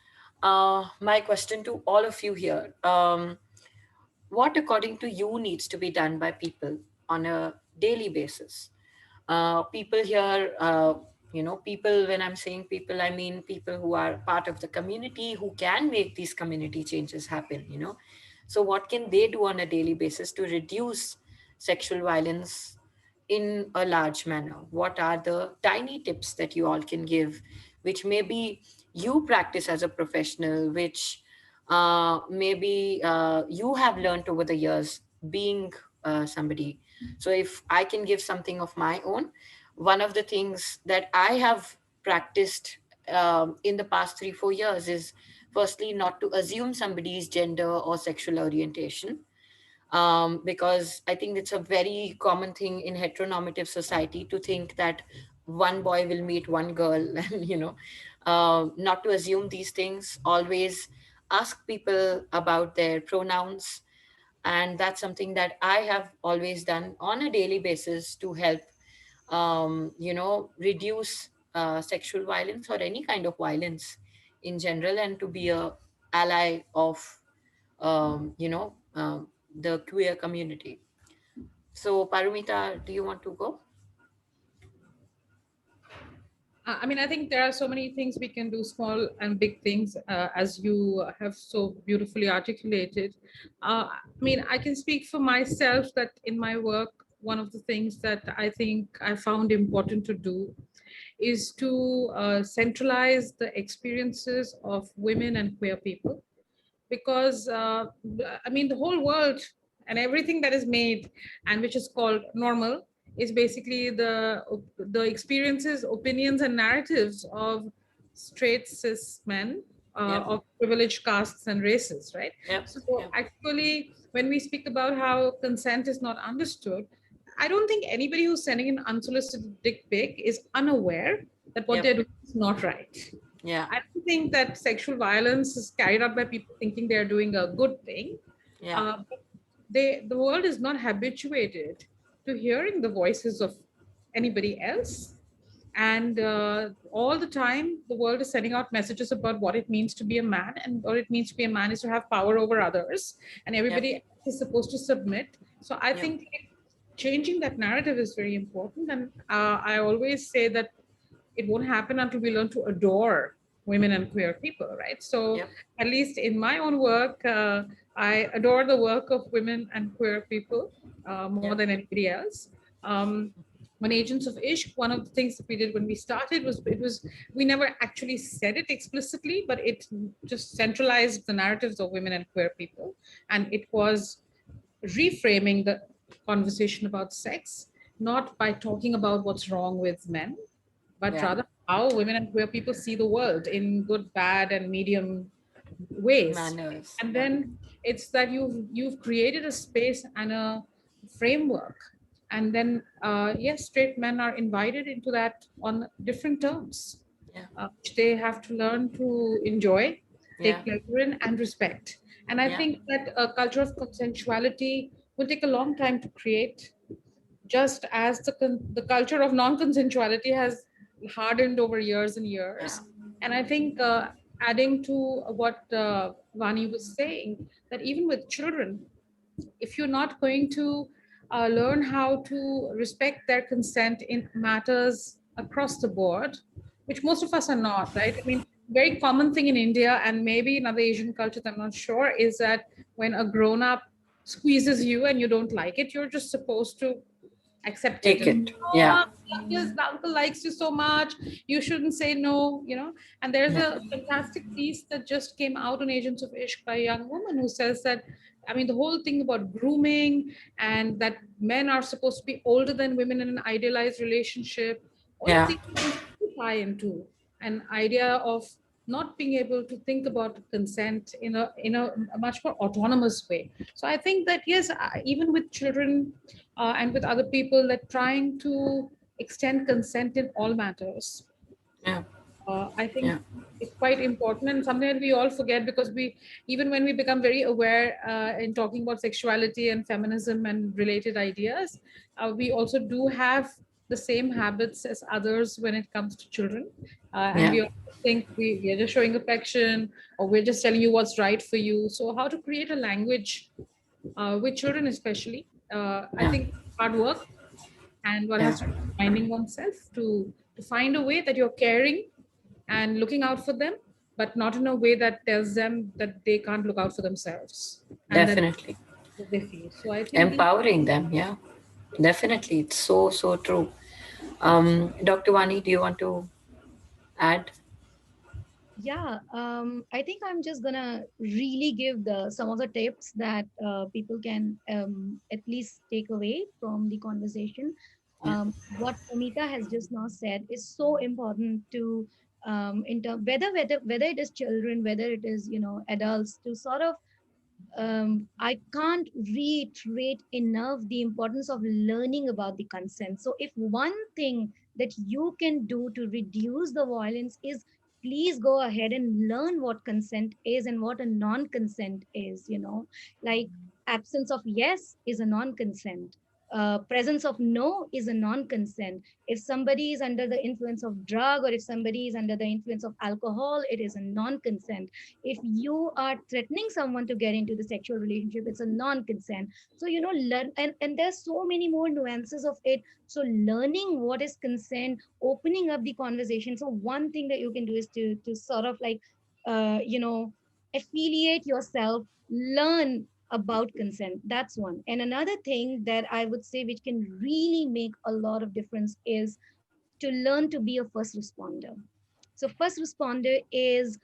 my question to all of you here. What, according to you, needs to be done by people on a daily basis? People here, people, when I'm saying people, I mean people who are part of the community who can make these community changes happen. So, what can they do on a daily basis to reduce sexual violence in a large manner? What are the tiny tips that you all can give, which maybe you practice as a professional, which maybe you have learned over the years being somebody? So, if I can give something of my own, one of the things that I have practiced in the past 3-4 years is firstly not to assume somebody's gender or sexual orientation, because I think it's a very common thing in heteronormative society to think that one boy will meet one girl, and not to assume these things. Always ask people about their pronouns, and that's something that I have always done on a daily basis to help, reduce sexual violence or any kind of violence in general, and to be a ally of the queer community. So, Parumita, do you want to go? I mean, I think there are so many things we can do, small and big things, as you have so beautifully articulated. I mean, I can speak for myself that in my work, one of the things that I think I found important to do is to centralize the experiences of women and queer people, because I mean, the whole world and everything that is made and which is called normal is basically the experiences, opinions, and narratives of straight cis men, Yep. of privileged castes and races, right? Yep. So Yep. actually, when we speak about how consent is not understood, I don't think anybody who's sending an unsolicited dick pic is unaware that what Yep. they're doing is not right. Yeah. I don't think that sexual violence is carried out by people thinking they're doing a good thing. Yeah. But the world is not habituated to hearing the voices of anybody else. And all the time, the world is sending out messages about what it means to be a man. And what it means to be a man is to have power over others. And everybody is supposed to submit. So I think changing that narrative is very important. And I always say that it won't happen until we learn to adore women and queer people, right? So at least in my own work, I adore the work of women and queer people more than anybody else. On Agents of Ishq, one of the things that we did when we started was we never actually said it explicitly, but it just centralized the narratives of women and queer people, and it was reframing the conversation about sex, not by talking about what's wrong with men, but rather how women and queer people see the world in good, bad, and medium ways. Manners. And then it's that you've created a space and a framework. And then yes, straight men are invited into that on different terms, which they have to learn to enjoy, take pleasure in, and respect. And I think that a culture of consensuality will take a long time to create, just as the culture of non-consensuality has hardened over years and years. And I think adding to what Vani was saying, that even with children, if you're not going to learn how to respect their consent in matters across the board, which most of us are not, right? I mean, very common thing in India and maybe in other Asian cultures, I'm not sure, is that when a grown-up squeezes you and you don't like it, you're just supposed to accept Take it. it. Yeah. Yes, the uncle likes you so much, you shouldn't say no, you know. And there's a fantastic piece that just came out on Agents of Ishq by a young woman who says that, I mean, the whole thing about grooming and that men are supposed to be older than women in an idealized relationship, all of these things tie into an idea of not being able to think about consent in a much more autonomous way. So I think that yes, even with children and with other people, that trying to extend consent in all matters. I think it's quite important and something that we all forget, because we, even when we become very aware in talking about sexuality and feminism and related ideas, we also do have the same habits as others when it comes to children. And we think we're just showing affection, or we're just telling you what's right for you. So how to create a language with children especially, I think hard work, and one has to be finding oneself to find a way that you're caring and looking out for them, but not in a way that tells them that they can't look out for themselves. Definitely. That they feel. So I think empowering them. Yeah, definitely. It's so, so true. Dr. Vani, do you want to add? Yeah, I think I'm just gonna really give some of the tips that people can at least take away from the conversation. What Amita has just now said is so important to whether it is children, whether it is adults, to sort of I can't reiterate enough the importance of learning about the consent. So, if one thing that you can do to reduce the violence is please go ahead and learn what consent is and what a non consent is, like absence of yes is a non consent. Presence of no is a non-consent. If somebody is under the influence of drug, or if somebody is under the influence of alcohol, it is a non-consent. If you are threatening someone to get into the sexual relationship, it's a non-consent. So learn, and there's so many more nuances of it. So learning what is consent, opening up the conversation. So one thing that you can do is to sort of like affiliate yourself, learn about consent. That's one. And another thing that I would say which can really make a lot of difference is to learn to be a first responder. So, first responder is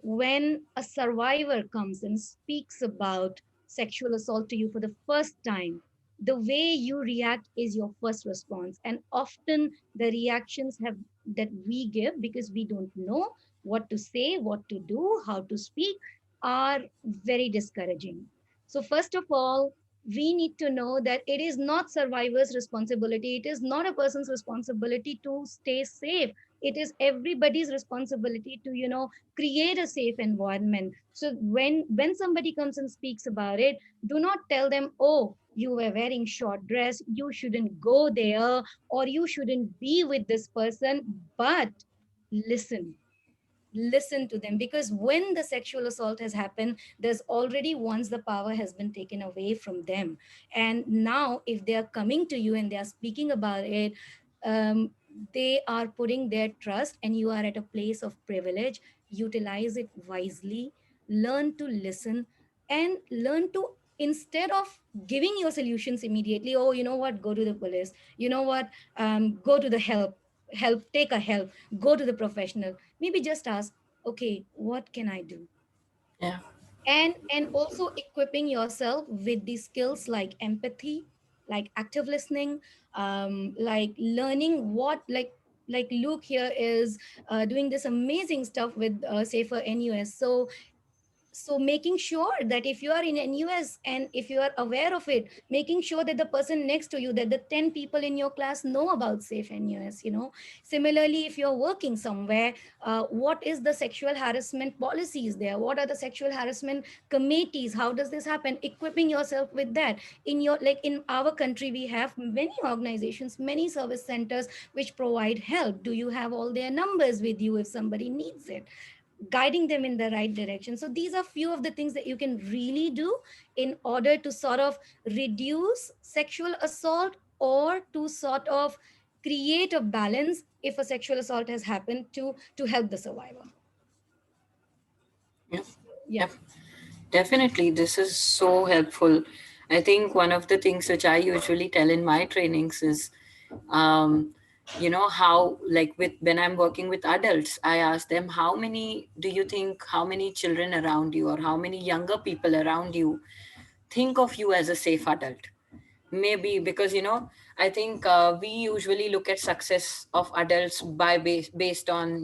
when a survivor comes and speaks about sexual assault to you for the first time. The way you react is your first response, and often the reactions have that we give because we don't know what to say, what to do, how to speak, are very discouraging. So, first of all, we need to know that it is not survivor's responsibility. It is not a person's responsibility to stay safe. It is everybody's responsibility to create a safe environment. So when somebody comes and speaks about it, do not tell them, oh, you were wearing short dress, you shouldn't go there, or you shouldn't be with this person. But listen, listen to them, because when the sexual assault has happened, there's already, once the power has been taken away from them, and now if they are coming to you and they are speaking about it, um, they are putting their trust, and you are at a place of privilege. Utilize it wisely, learn to listen, and learn to, instead of giving your solutions immediately, oh, you know what, go to the police, you know what, go to the help, take a help, go to the professional. Maybe just ask, okay, what can I do? Yeah. And also equipping yourself with the skills like empathy, like active listening, like learning what, like Luke here is doing this amazing stuff with Safer NUS. So making sure that if you are in NUS and if you are aware of it, making sure that the person next to you, that the 10 people in your class know about Safe NUS, you know. Similarly, if you're working somewhere, what is the sexual harassment policies there? What are the sexual harassment committees? How does this happen? Equipping yourself with that. In your, like in our country, we have many organizations, many service centers which provide help. Do you have all their numbers with you if somebody needs it? Guiding them in the right direction. So these are few of the things that you can really do in order to sort of reduce sexual assault, or to sort of create a balance if a sexual assault has happened, to help the survivor. Yeah. Yeah. Yeah. Definitely, this is so helpful. I think one of the things which I usually tell in my trainings is, um, how, like, with when I'm working with adults, I ask them, how many do you think, how many children around you, or how many younger people around you think of you as a safe adult? Maybe because, I think we usually look at success of adults by based on,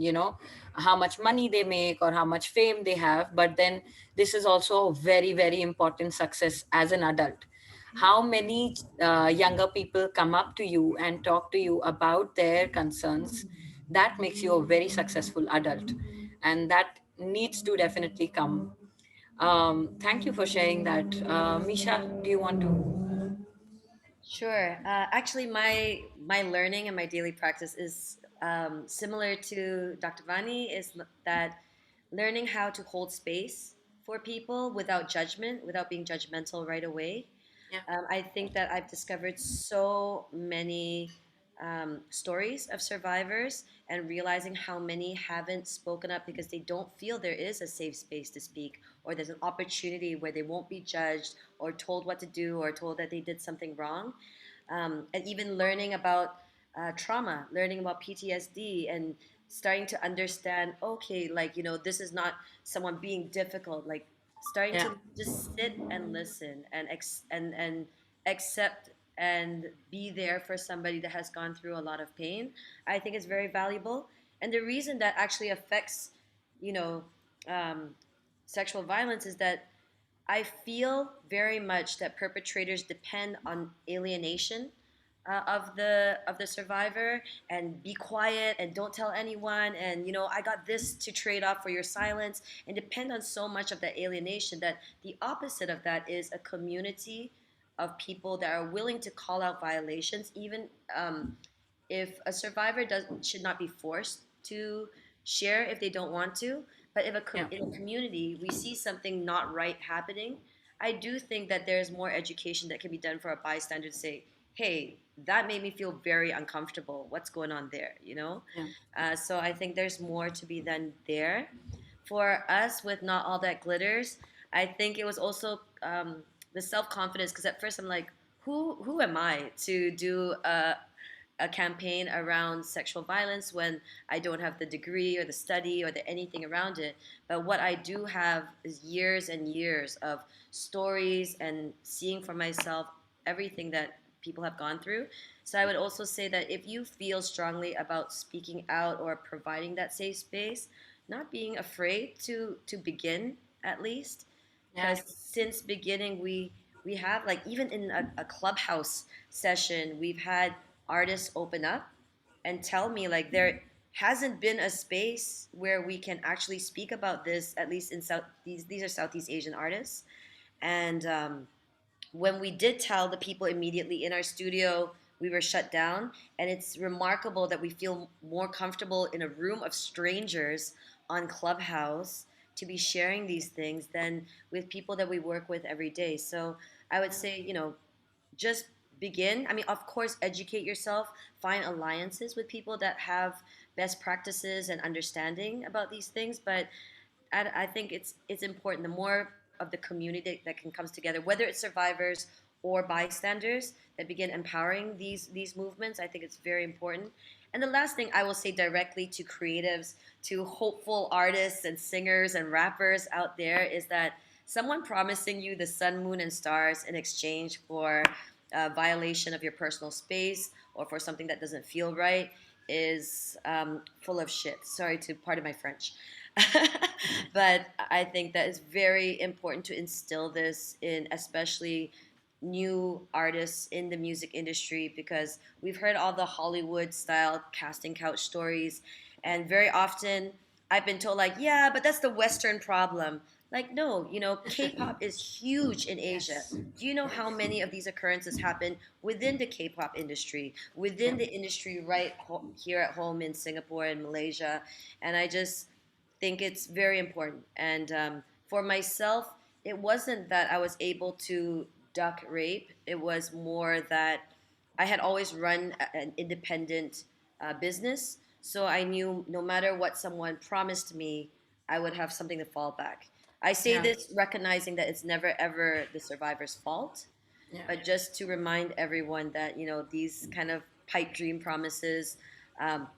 how much money they make or how much fame they have. But then this is also a very, very important success as an adult. How many younger people come up to you and talk to you about their concerns? That makes you a very successful adult, and that needs to definitely come. Thank you for sharing that. Misha, do you want to? Sure. Actually, my learning and my daily practice is similar to Dr. Vani. Is that learning how to hold space for people without judgment, without being judgmental right away. Yeah. I think that I've discovered so many stories of survivors, and realizing how many haven't spoken up because they don't feel there is a safe space to speak, or there's an opportunity where they won't be judged or told what to do or told that they did something wrong. And even learning about trauma, learning about PTSD, and starting to understand, okay, like, this is not someone being difficult, like starting Yeah. to just sit and listen and and accept and be there for somebody that has gone through a lot of pain. I think it's very valuable. And the reason that actually affects, you know, um, sexual violence is that I feel very much that perpetrators depend on alienation of the survivor, and be quiet and don't tell anyone, and I got this to trade off for your silence, and depend on so much of that alienation, that the opposite of that is a community of people that are willing to call out violations, even if a survivor should not be forced to share if they don't want to. But if Yeah. in a community we see something not right happening, I do think that there's more education that can be done for a bystander to say, hey, that made me feel very uncomfortable, what's going on there, Yeah. so I think there's more to be done there. For us with Not All That Glitters, I think it was also the self-confidence, because at first I'm like, who am I to do a campaign around sexual violence when I don't have the degree or the study or the anything around it. But what I do have is years and years of stories and seeing for myself everything that people have gone through. So I would also say that if you feel strongly about speaking out or providing that safe space, not being afraid to begin, at least, Yeah. because since beginning we have, like, even in a clubhouse session, we've had artists open up and tell me, like, there hasn't been a space where we can actually speak about this, at least in South, these are Southeast Asian artists, and when we did tell the people immediately in our studio, we were shut down. And it's remarkable that we feel more comfortable in a room of strangers on Clubhouse to be sharing these things than with people that we work with every day. So I would say, just begin. I mean, of course, educate yourself, find alliances with people that have best practices and understanding about these things. But I think it's important. The more of the community that can comes together, whether it's survivors or bystanders that begin empowering these movements, I think it's very important. And the last thing I will say directly to creatives, to hopeful artists and singers and rappers out there is that someone promising you the sun, moon, and stars in exchange for a violation of your personal space or for something that doesn't feel right is full of shit. Sorry to pardon my French. But I think that it's very important to instill this in especially new artists in the music industry, because we've heard all the Hollywood style casting couch stories, and very often I've been told like, yeah, but that's the Western problem. Like, no, K-pop is huge in Asia. Yes. Do you know how many of these occurrences happen within the K-pop industry, within the industry here at home in Singapore and Malaysia? And I just think it's very important. And for myself, it wasn't that I was able to duck rape. It was more that I had always run an independent business. So I knew no matter what someone promised me, I would have something to fall back. I say Yeah. this recognizing that it's never ever the survivor's fault, Yeah. but just to remind everyone that these kind of pipe dream promises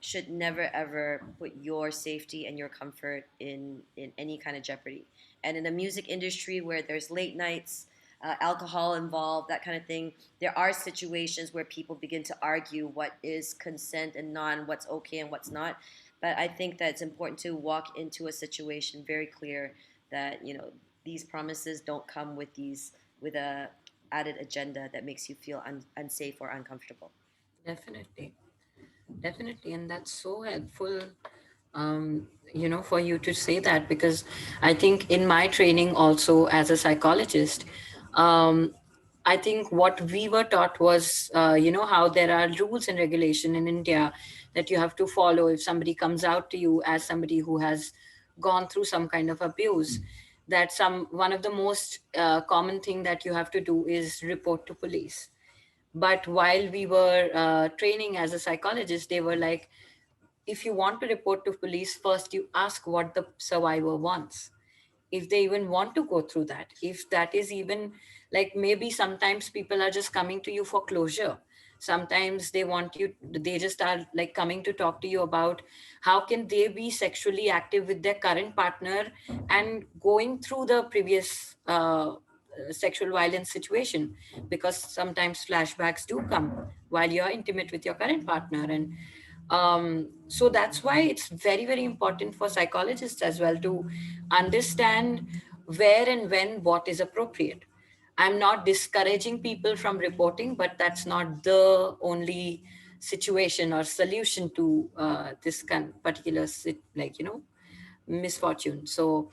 should never ever put your safety and your comfort in any kind of jeopardy. And in the music industry where there's late nights, alcohol involved, that kind of thing, there are situations where people begin to argue what is consent and what's okay and what's not. But I think that it's important to walk into a situation very clear that these promises don't come with a added agenda that makes you feel unsafe or uncomfortable. Definitely. Definitely. And that's so helpful, for you to say that, because I think in my training also as a psychologist, um, I think what we were taught was, how there are rules and regulation in India that you have to follow if somebody comes out to you as somebody who has gone through some kind of abuse. That one of the most common thing that you have to do is report to police. But while we were training as a psychologist, they were like, if you want to report to police, first you ask what the survivor wants, if they even want to go through that, if that is even, like, maybe sometimes people are just coming to you for closure. Sometimes they just are like coming to talk to you about how can they be sexually active with their current partner and going through the previous sexual violence situation, because sometimes flashbacks do come while you're intimate with your current partner. And so that's why it's very, very important for psychologists as well to understand where and when what is appropriate. I'm not discouraging people from reporting, but that's not the only situation or solution to this particular misfortune. So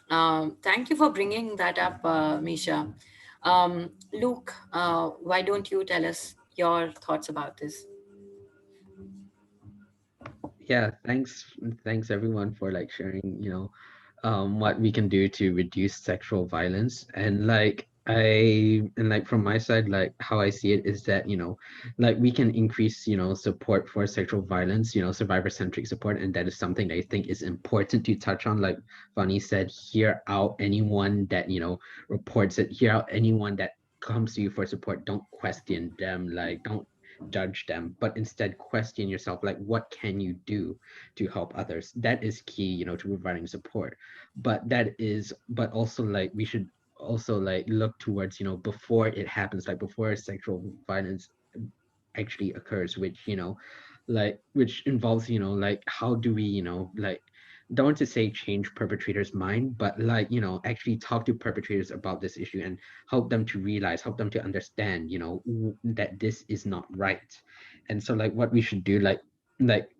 thank you for bringing that up, Misha. Luke, why don't you tell us your thoughts about this? Yeah, thanks everyone for like sharing, what we can do to reduce sexual violence. And like from my side, like how I see it is that, like we can increase, support for sexual violence, survivor-centric support. And that is something that I think is important to touch on. Like Vani said, hear out anyone that, reports it, hear out anyone that comes to you for support. Don't question them, like don't judge them, but instead question yourself, like what can you do to help others? That is key, to providing support. But also like we should also like look towards, before it happens, like before sexual violence actually occurs, which which involves, like how do we, like don't want to say change perpetrators mind, but like, actually talk to perpetrators about this issue and help them to realize, help them to understand, that this is not right. And so like what we should do, like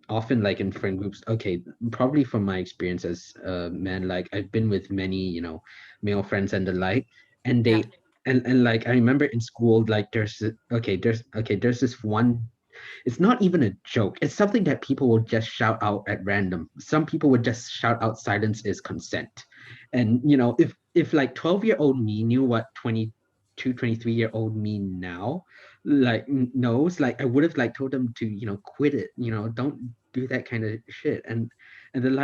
often like in friend groups, okay, probably from my experience as a man, like I've been with many, male friends and the like, and Yeah. and like I remember in school, like there's this one, it's not even a joke. It's something that people will just shout out at random. Some people would just shout out silence is consent. And if like 12-year-old me knew what 22, 23-year-old me now like knows, like I would have like told them to, quit it, don't do that kind of shit. And then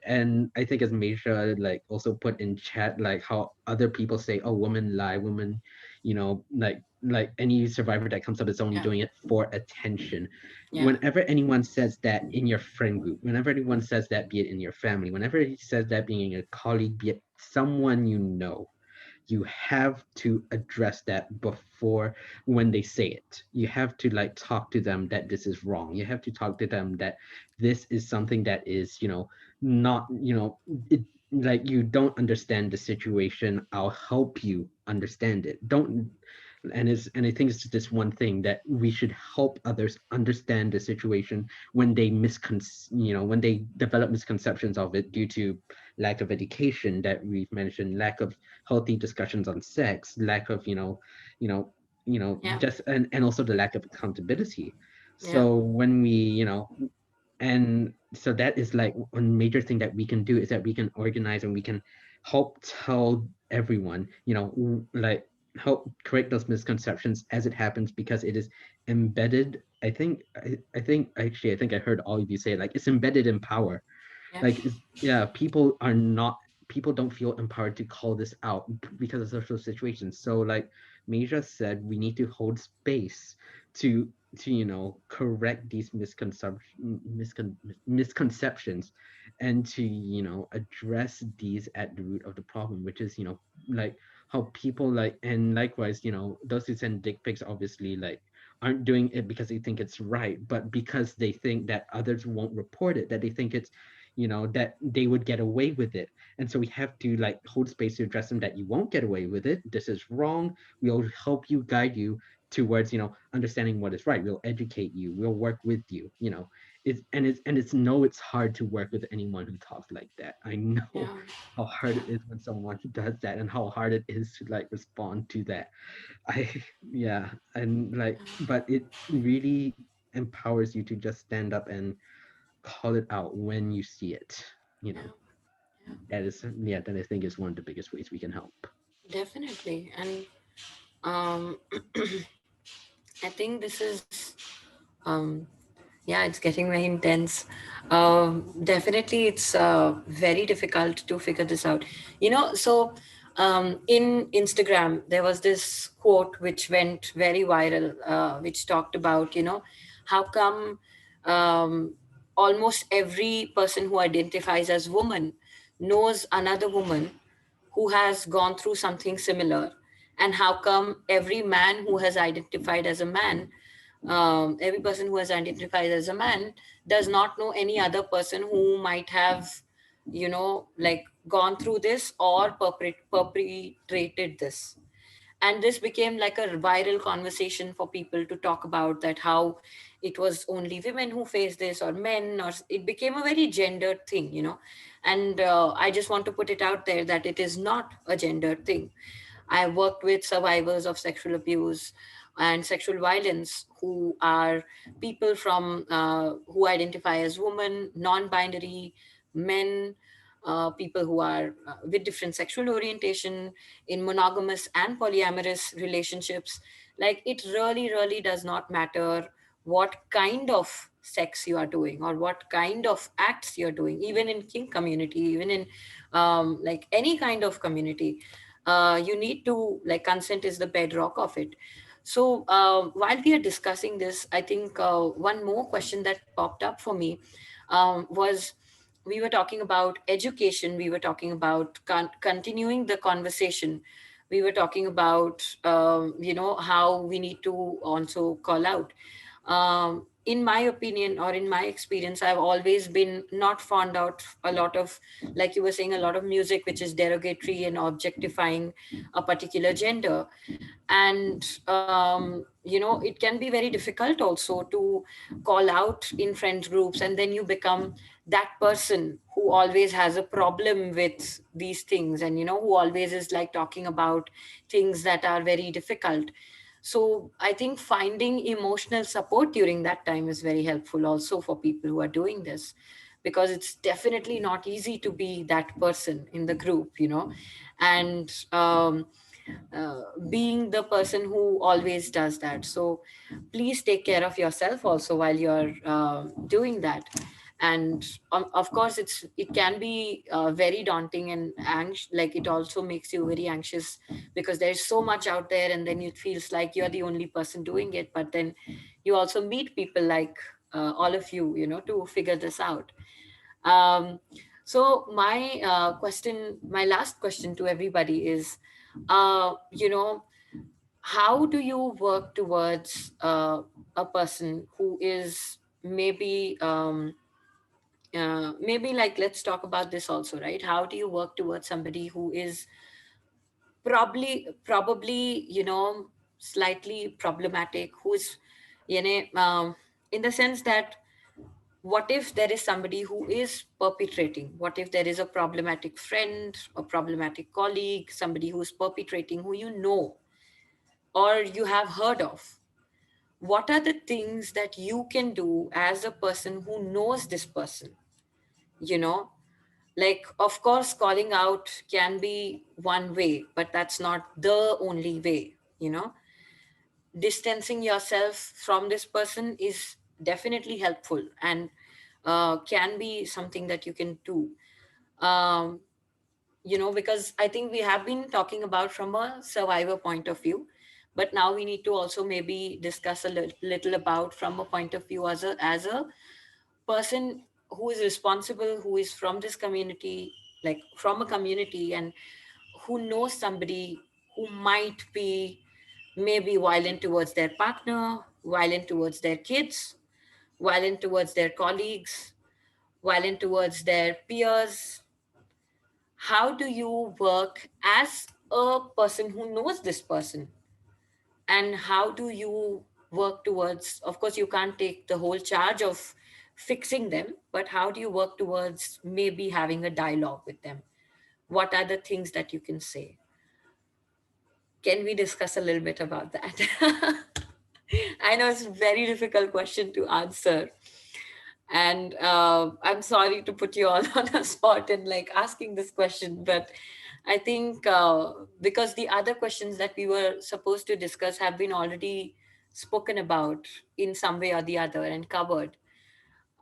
and I think as Meisha like also put in chat, like how other people say, oh, women lie, women, like any survivor that comes up is only Yeah. doing it for attention. Yeah. Whenever anyone says that in your friend group, whenever anyone says that, be it in your family, whenever he says that being a colleague, be it someone you have to address that before when they say it. You have to like talk to them that this is wrong. You have to talk to them that this is something that is, not, it, like you don't understand the situation. I'll help you understand it. Don't and I think it's this one thing that we should help others understand the situation when they when they develop misconceptions of it due to lack of education that we've mentioned, lack of healthy discussions on sex, lack of Yeah. just and also the lack of accountability. Yeah. So when we and so that is like one major thing that we can do, is that we can organize and we can help tell everyone, like help correct those misconceptions as it happens, because it is embedded. I think I heard all of you say, like, it's embedded in power. Yeah. Like, yeah, people don't feel empowered to call this out because of social situations. So like Meja said, we need to hold space to correct these misconceptions, and to address these at the root of the problem, which is like how people like, and likewise those who send dick pics obviously like aren't doing it because they think it's right, but because they think that others won't report it, that they think it's that they would get away with it. And so we have to like hold space to address them, that you won't get away with it, this is wrong. We'll help you, guide you towards understanding what is right. We'll educate you, we'll work with you. It's hard to work with anyone who talks like that. I know Yeah. how hard it is when someone does that, and how hard it is to like respond to that. I yeah, and like, but it really empowers you to just stand up and call it out when you see it. You know, that is, yeah, that I think is one of the biggest ways we can help. Definitely. And um, I think this is, um, yeah, it's getting very intense. Definitely, it's very difficult to figure this out. In Instagram, there was this quote which went very viral, which talked about, how come um, almost every person who identifies as woman knows another woman who has gone through something similar, and how come every man who has identified as a man, every person who has identified as a man does not know any other person who might have, like gone through this or perpetrated this. And this became like a viral conversation for people to talk about, that how it was only women who face this, or men, or it became a very gendered thing, and I just want to put it out there that it is not a gendered thing. I worked with survivors of sexual abuse and sexual violence who are people from who identify as women, non-binary, men, people who are with different sexual orientation, in monogamous and polyamorous relationships. Like, it really, really does not matter what kind of sex you are doing or what kind of acts you're doing, even in kink community, even in like any kind of community. You need to, like, consent is the bedrock of it. So while we are discussing this, I think one more question that popped up for me was, we were talking about education, we were talking about continuing the conversation, we were talking about how we need to also call out. in my opinion or in my experience, I've always been not fond out a lot of, like you were saying, a lot of music which is derogatory and objectifying a particular gender. And it can be very difficult also to call out in friend groups, and then you become that person who always has a problem with these things, and who always is like talking about things that are very difficult. So I think finding emotional support during that time is very helpful also for people who are doing this, because it's definitely not easy to be that person in the group, and being the person who always does that. So please take care of yourself also while you're doing that. And of course it can be very daunting and like it also makes you very anxious, because there's so much out there, and then it feels like you're the only person doing it. But then you also meet people like all of you, to figure this out. um, so my last question to everybody is, how do you work towards a person who is maybe like, let's talk about this also, right? How do you work towards somebody who is probably slightly problematic, who's in the sense that, what if there is somebody who is perpetrating, what if there is a problematic friend, a problematic colleague, somebody who is perpetrating, who or you have heard of? What are the things that you can do as a person who knows this person? you know like, of course, calling out can be one way, but that's not the only way. Distancing yourself from this person is definitely helpful, and can be something that you can do. um, because I think we have been talking about from a survivor point of view, but now we need to also maybe discuss a little about from a point of view as a person who is responsible, who is from this community, like from a community, and who knows somebody who might be maybe violent towards their partner, violent towards their kids, violent towards their colleagues, violent towards their peers. How do you work as a person who knows this person? And how do you work towards, of course, you can't take the whole charge of fixing them, but how do you work towards maybe having a dialogue with them? What are the things that you can say? Can we discuss a little bit about that? I know it's a very difficult question to answer. And I'm sorry to put you all on a spot and like asking this question, but I think because the other questions that we were supposed to discuss have been already spoken about in some way or the other and covered.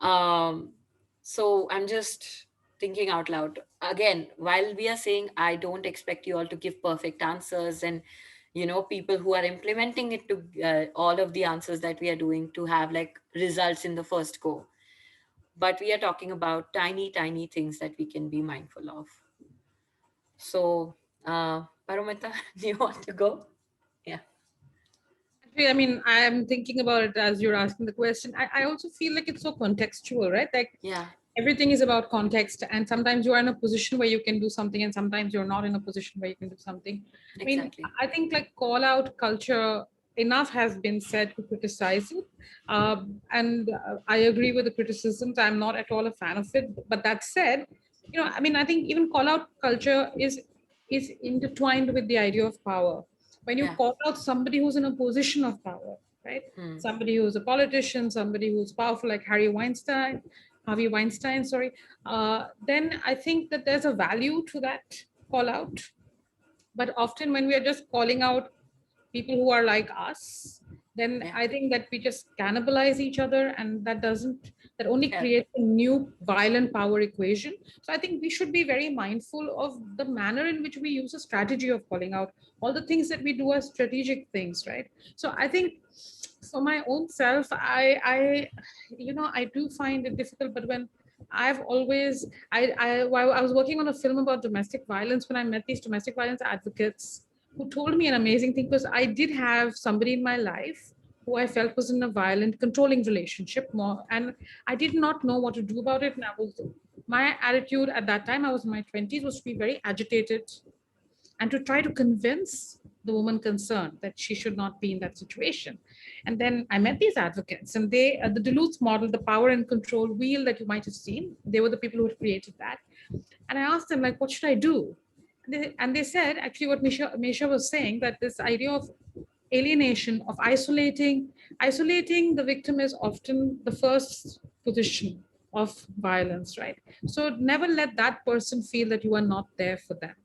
Um, so I'm just thinking out loud. Again, while we are saying I don't expect you all to give perfect answers, and people who are implementing it to all of the answers that we are doing to have like results in the first go, but we are talking about tiny, tiny things that we can be mindful of. So, Paramita, do you want to go? Yeah. Actually, I mean, I'm thinking about it as you're asking the question. I also feel like it's so contextual, right? Like Yeah. everything is about context, and sometimes you are in a position where you can do something, and sometimes you're not in a position where you can do something. I mean, Exactly. I think like call out culture, enough has been said to criticize it. And I agree with the criticisms. I'm not at all a fan of it. But that said, I mean, I think even call out culture is intertwined with the idea of power. When you Yeah. call out somebody who's in a position of power, right? Hmm. Somebody who's a politician, somebody who's powerful like Harvey Weinstein, sorry, then I think that there's a value to that call out. But often when we are just calling out people who are like us, then Yeah. I think that we just cannibalize each other, and that only Yeah. creates a new violent power equation. So I think we should be very mindful of the manner in which we use a strategy of calling out. All the things that we do are strategic things, right? So I think for my own self, I do find it difficult, but when I've always, while I was working on a film about domestic violence, when I met these domestic violence advocates who told me an amazing thing, because I did have somebody in my life who I felt was in a violent, controlling relationship more, and I did not know what to do about it. And my attitude at that time, I was in my 20s, was to be very agitated and to try to convince the woman concerned that she should not be in that situation. And then I met these advocates, and they, the Duluth model, the power and control wheel that you might have seen, they were the people who had created that. And I asked them, like, what should I do? And they said, actually, what Misha was saying, that this idea of alienation, of isolating the victim is often the first position of violence, right? So never let that person feel that you are not there for them.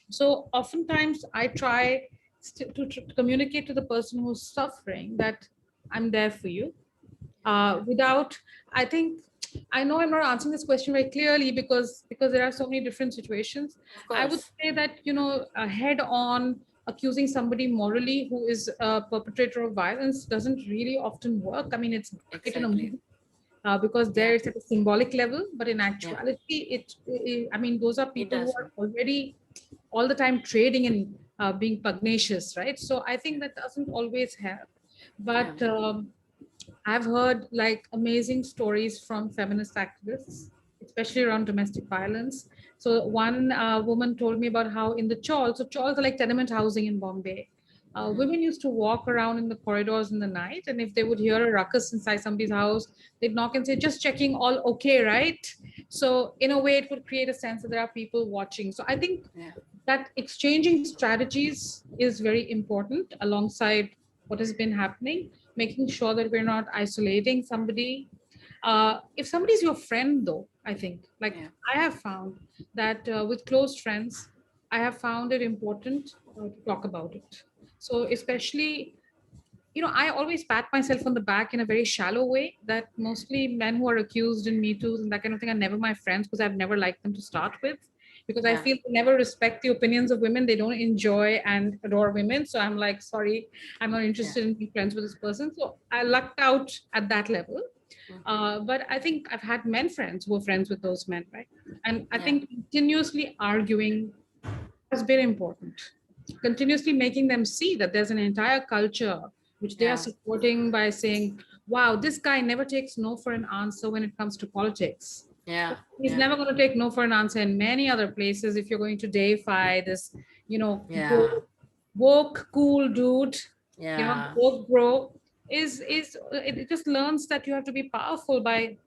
So oftentimes I try to communicate to the person who's suffering that I'm there for you. Without, I think, I know I'm not answering this question very clearly because there are so many different situations. Of I would course. say that, head on accusing somebody morally who is a perpetrator of violence doesn't really often work. I mean, it's great in a Exactly. movie, because there Yeah. it's at a symbolic level, but in Yeah. actuality, I mean, those are It people who are doesn't. already all the time trading and being pugnacious, right? So I think that doesn't always help. But Yeah. I've heard like amazing stories from feminist activists, especially around domestic violence. So one woman told me about how in the chawl, so chawls are like tenement housing in Bombay. Women used to walk around in the corridors in the night, and if they would hear a ruckus inside somebody's house, they'd knock and say, "Just checking, all okay, right?" So in a way, it would create a sense that there are people watching. So I think Yeah. that exchanging strategies is very important alongside what has been happening, making sure that we're not isolating somebody. If somebody's your friend, though, I think, like Yeah. I have found that with close friends, I have found it important to talk about it. So, especially, I always pat myself on the back in a very shallow way, that mostly men who are accused in Me Too's and that kind of thing are never my friends because I've never liked them to start with. Because I Yeah. feel they never respect the opinions of women. They don't enjoy and adore women. So I'm like, sorry, I'm not interested in being friends with this person. So I lucked out at that level. But I think I've had men friends who are friends with those men, right? And I Yeah. think continuously arguing has been important. Continuously making them see that there's an entire culture which they are Yeah. supporting by saying, wow, this guy never takes no for an answer when it comes to politics. Yeah. He's Yeah. never going to take no for an answer in many other places if you're going to deify this, Yeah. woke, cool dude, Yeah. woke bro. It just learns that you have to be powerful by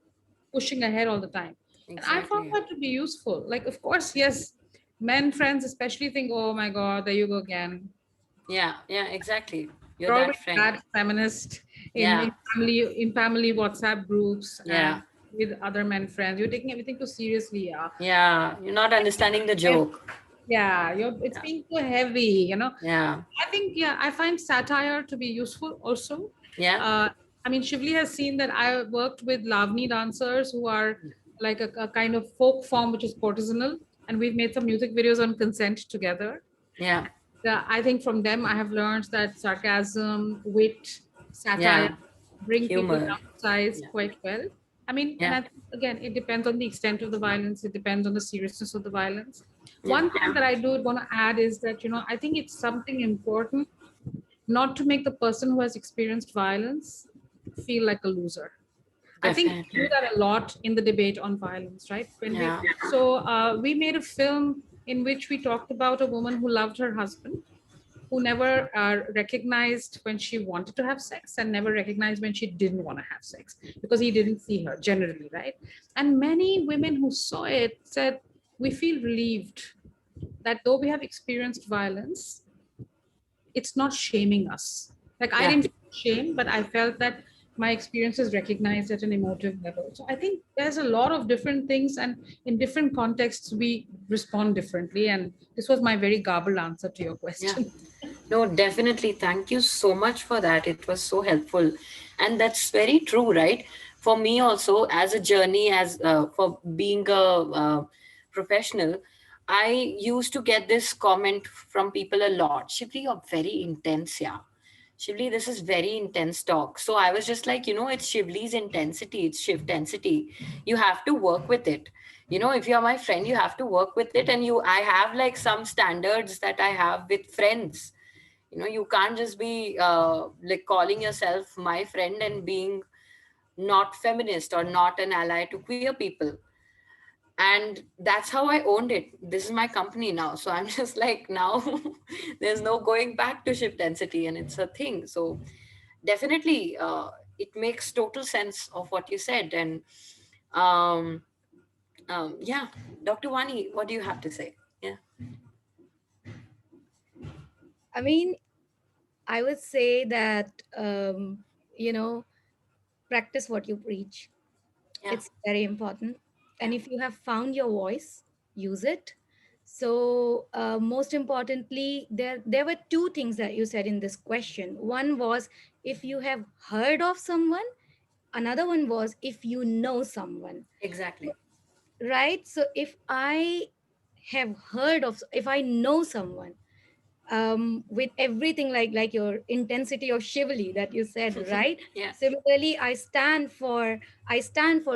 pushing ahead all the time. And I found Exactly. that to be useful. Like, of course, yes, men friends especially think, oh my God, there you go again. Yeah. Yeah. Exactly. You're You're that always friend. that feminist Yeah. in family WhatsApp groups and Yeah. with other men friends. You're taking everything too seriously, yeah. Yeah. You're not understanding the joke. Yeah, it's Yeah. being too heavy. Yeah. I think, yeah, I find satire to be useful also. Yeah. I mean, Shivli has seen that I worked with Lavani dancers who are like a kind of folk form which is courtesanal, and we've made some music videos on consent together. Yeah. I think from them I have learned that sarcasm, wit, satire Yeah. bring people Humor. down to size Yeah. quite well. I mean, and Yeah. I think, again, it depends on the extent of the violence. It depends on the seriousness of the violence. Yeah. One thing that I do want to add is that, I think it's something important not to make the person who has experienced violence feel like a loser. I think we do Definitely. that a lot in the debate on violence, right? Yeah. We made a film in which we talked about a woman who loved her husband, who never recognized when she wanted to have sex and never recognized when she didn't want to have sex because he didn't see her generally, right? And many women who saw it said, we feel relieved that though we have experienced violence, it's not shaming us. Like I Yeah. didn't feel shame, but I felt that my experience is recognized at an emotive level. So I think there's a lot of different things, and in different contexts, we respond differently. And this was my very garbled answer to your Yeah. question. No, definitely. Thank you so much for that. It was so helpful. And that's very true, right? For me also, as a journey, as for being a professional, I used to get this comment from people a lot. Shivli, you're very intense, yeah. Shivli, this is very intense talk. So I was just like, it's Shivli's intensity, it's shift density. You have to work with it. If you're my friend, you have to work with it. And I have like some standards that I have with friends. You can't just be like calling yourself my friend and being not feminist or not an ally to queer people. And that's how I owned it. This is my company now, so I'm just like, now there's no going back to ship density, and it's a thing. So definitely, it makes total sense of what you said. And um, yeah, Dr. Wani, what do you have to say? Yeah. I mean, I would say that, you know, practice what you preach. Yeah. It's very important. Yeah. And if you have found your voice, use it. So, most importantly, there were two things that you said in this question. One was if you have heard of someone, another one was if you know someone, Exactly. right? So, if I know someone, with everything like your intensity of chivalry that you said, right? Yeah. Similarly, I stand for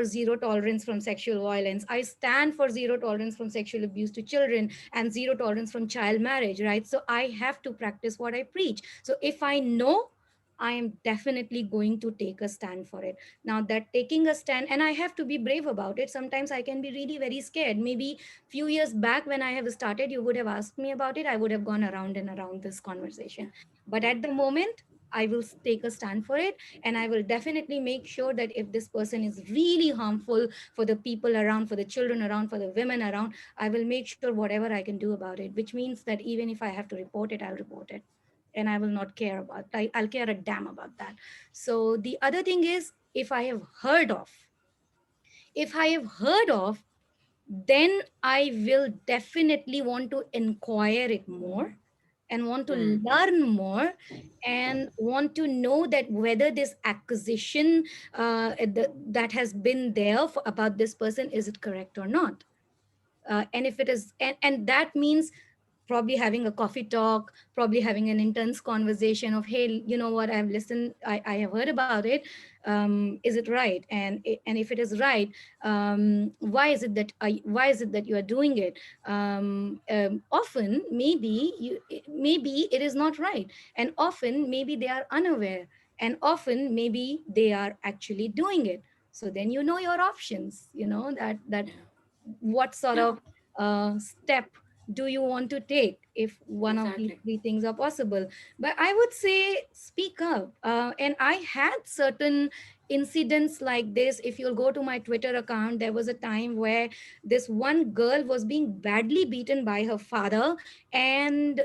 zero tolerance from sexual violence. I stand for zero tolerance from sexual abuse to children and zero tolerance from child marriage, right? So I have to practice what I preach. So if I know, I am definitely going to take a stand for it. Now, that taking a stand, and I have to be brave about it. Sometimes I can be really very scared. Maybe few years back when I have started, you would have asked me about it, I would have gone around and around this Yeah. conversation. But Yeah. at the moment, I will take a stand for it, and I will definitely make sure that if this person is really harmful for the people around, for the children around, for the women around, I will make sure whatever I can do about it, which means that even if I have to report it, I'll report it. And I will not care about, I'll care a damn about that. So the other thing is, if I have heard of, then I will definitely want to inquire it more and want to Mm. learn more and want to know that whether this acquisition that has been there about this person, is it correct or not. And if it is, and that means probably having a coffee talk, probably having an intense conversation of, hey, you know what, I've listened, I have heard about it. Is it right? And if it is right, why is it that you are doing it? Often maybe it is not right, and often maybe they are unaware, and often maybe they are actually doing it. So then you know your options, that Yeah. what sort Yeah. of step do you want to take if one of these Exactly. three things are possible. But I would say speak up. And I had certain incidents like this. If you'll go to my Twitter account, there was a time where this one girl was being badly beaten by her father, and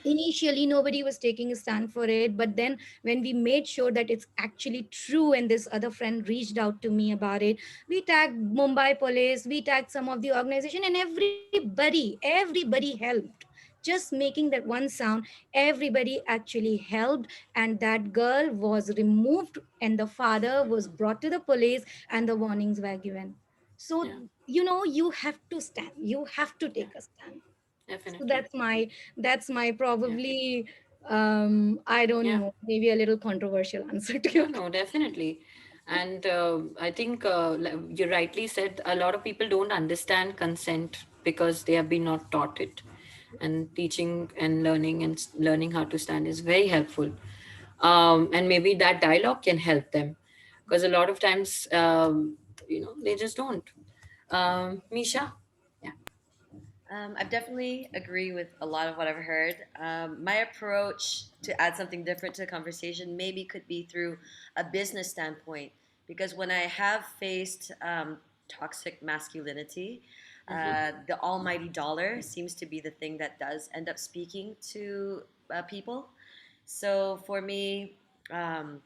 initially nobody was taking a stand for it. But then when we made sure that it's actually true, and this other friend reached out to me about it, we tagged Mumbai police, we tagged some of the organization, and everybody helped. Just making that one sound, everybody actually helped, and that girl was removed, and the father was brought to the police, and the warnings were given. So, Yeah. you have to stand, you have to Yeah. take a stand. So Definitely. that's my Yeah. probably, I don't Yeah. know, maybe a little controversial answer to No, your no, definitely. And I think you rightly said, a lot of people don't understand consent because they have been not taught it. And teaching and learning and learning how to stand is very helpful. And maybe that dialogue can help them, because a lot of times, they just don't. Misha? Yeah. I definitely agree with a lot of what I've heard. My approach to add something different to the conversation maybe could be through a business standpoint, because when I have faced toxic masculinity, Mm-hmm. the almighty dollar seems to be the thing that does end up speaking to people. So for me, um,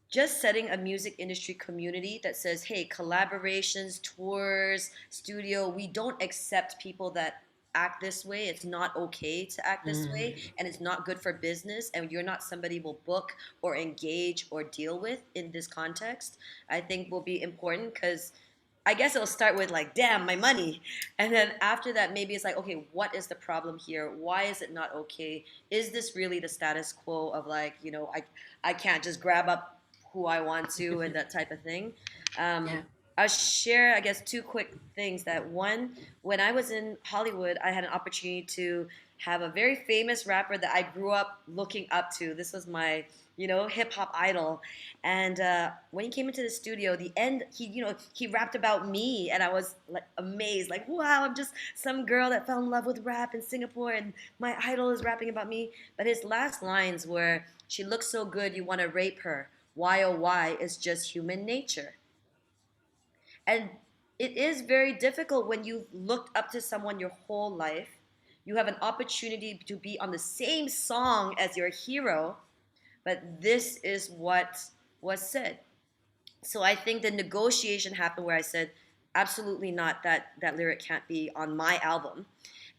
just setting a music industry community that says, hey, collaborations, tours, studio, we don't accept people that act this way. It's not okay to act this way, Mm. and it's not good for business, and you're not somebody we'll book or engage or deal with in this context. I think will be important, because I guess it'll start with like, damn, my money. And then after that, maybe it's like, okay, what is the problem here? Why is it not okay? Is this really the status quo of like, I can't just grab up who I want to and that type of thing. Um, Yeah. I'll share, I guess, two quick things. That one, when I was in Hollywood, I had an opportunity to have a very famous rapper that I grew up looking up to. This was my, hip hop idol. And when he came into the studio, the end, he rapped about me, and I was like amazed, like, wow, I'm just some girl that fell in love with rap in Singapore, and my idol is rapping about me. But his last lines were, "She looks so good, you want to rape her. Why oh why is just human nature." And it is very difficult when you've looked up to someone your whole life. You have an opportunity to be on the same song as your hero, but this is what was said. So I think the negotiation happened where I said, absolutely not, that lyric can't be on my album.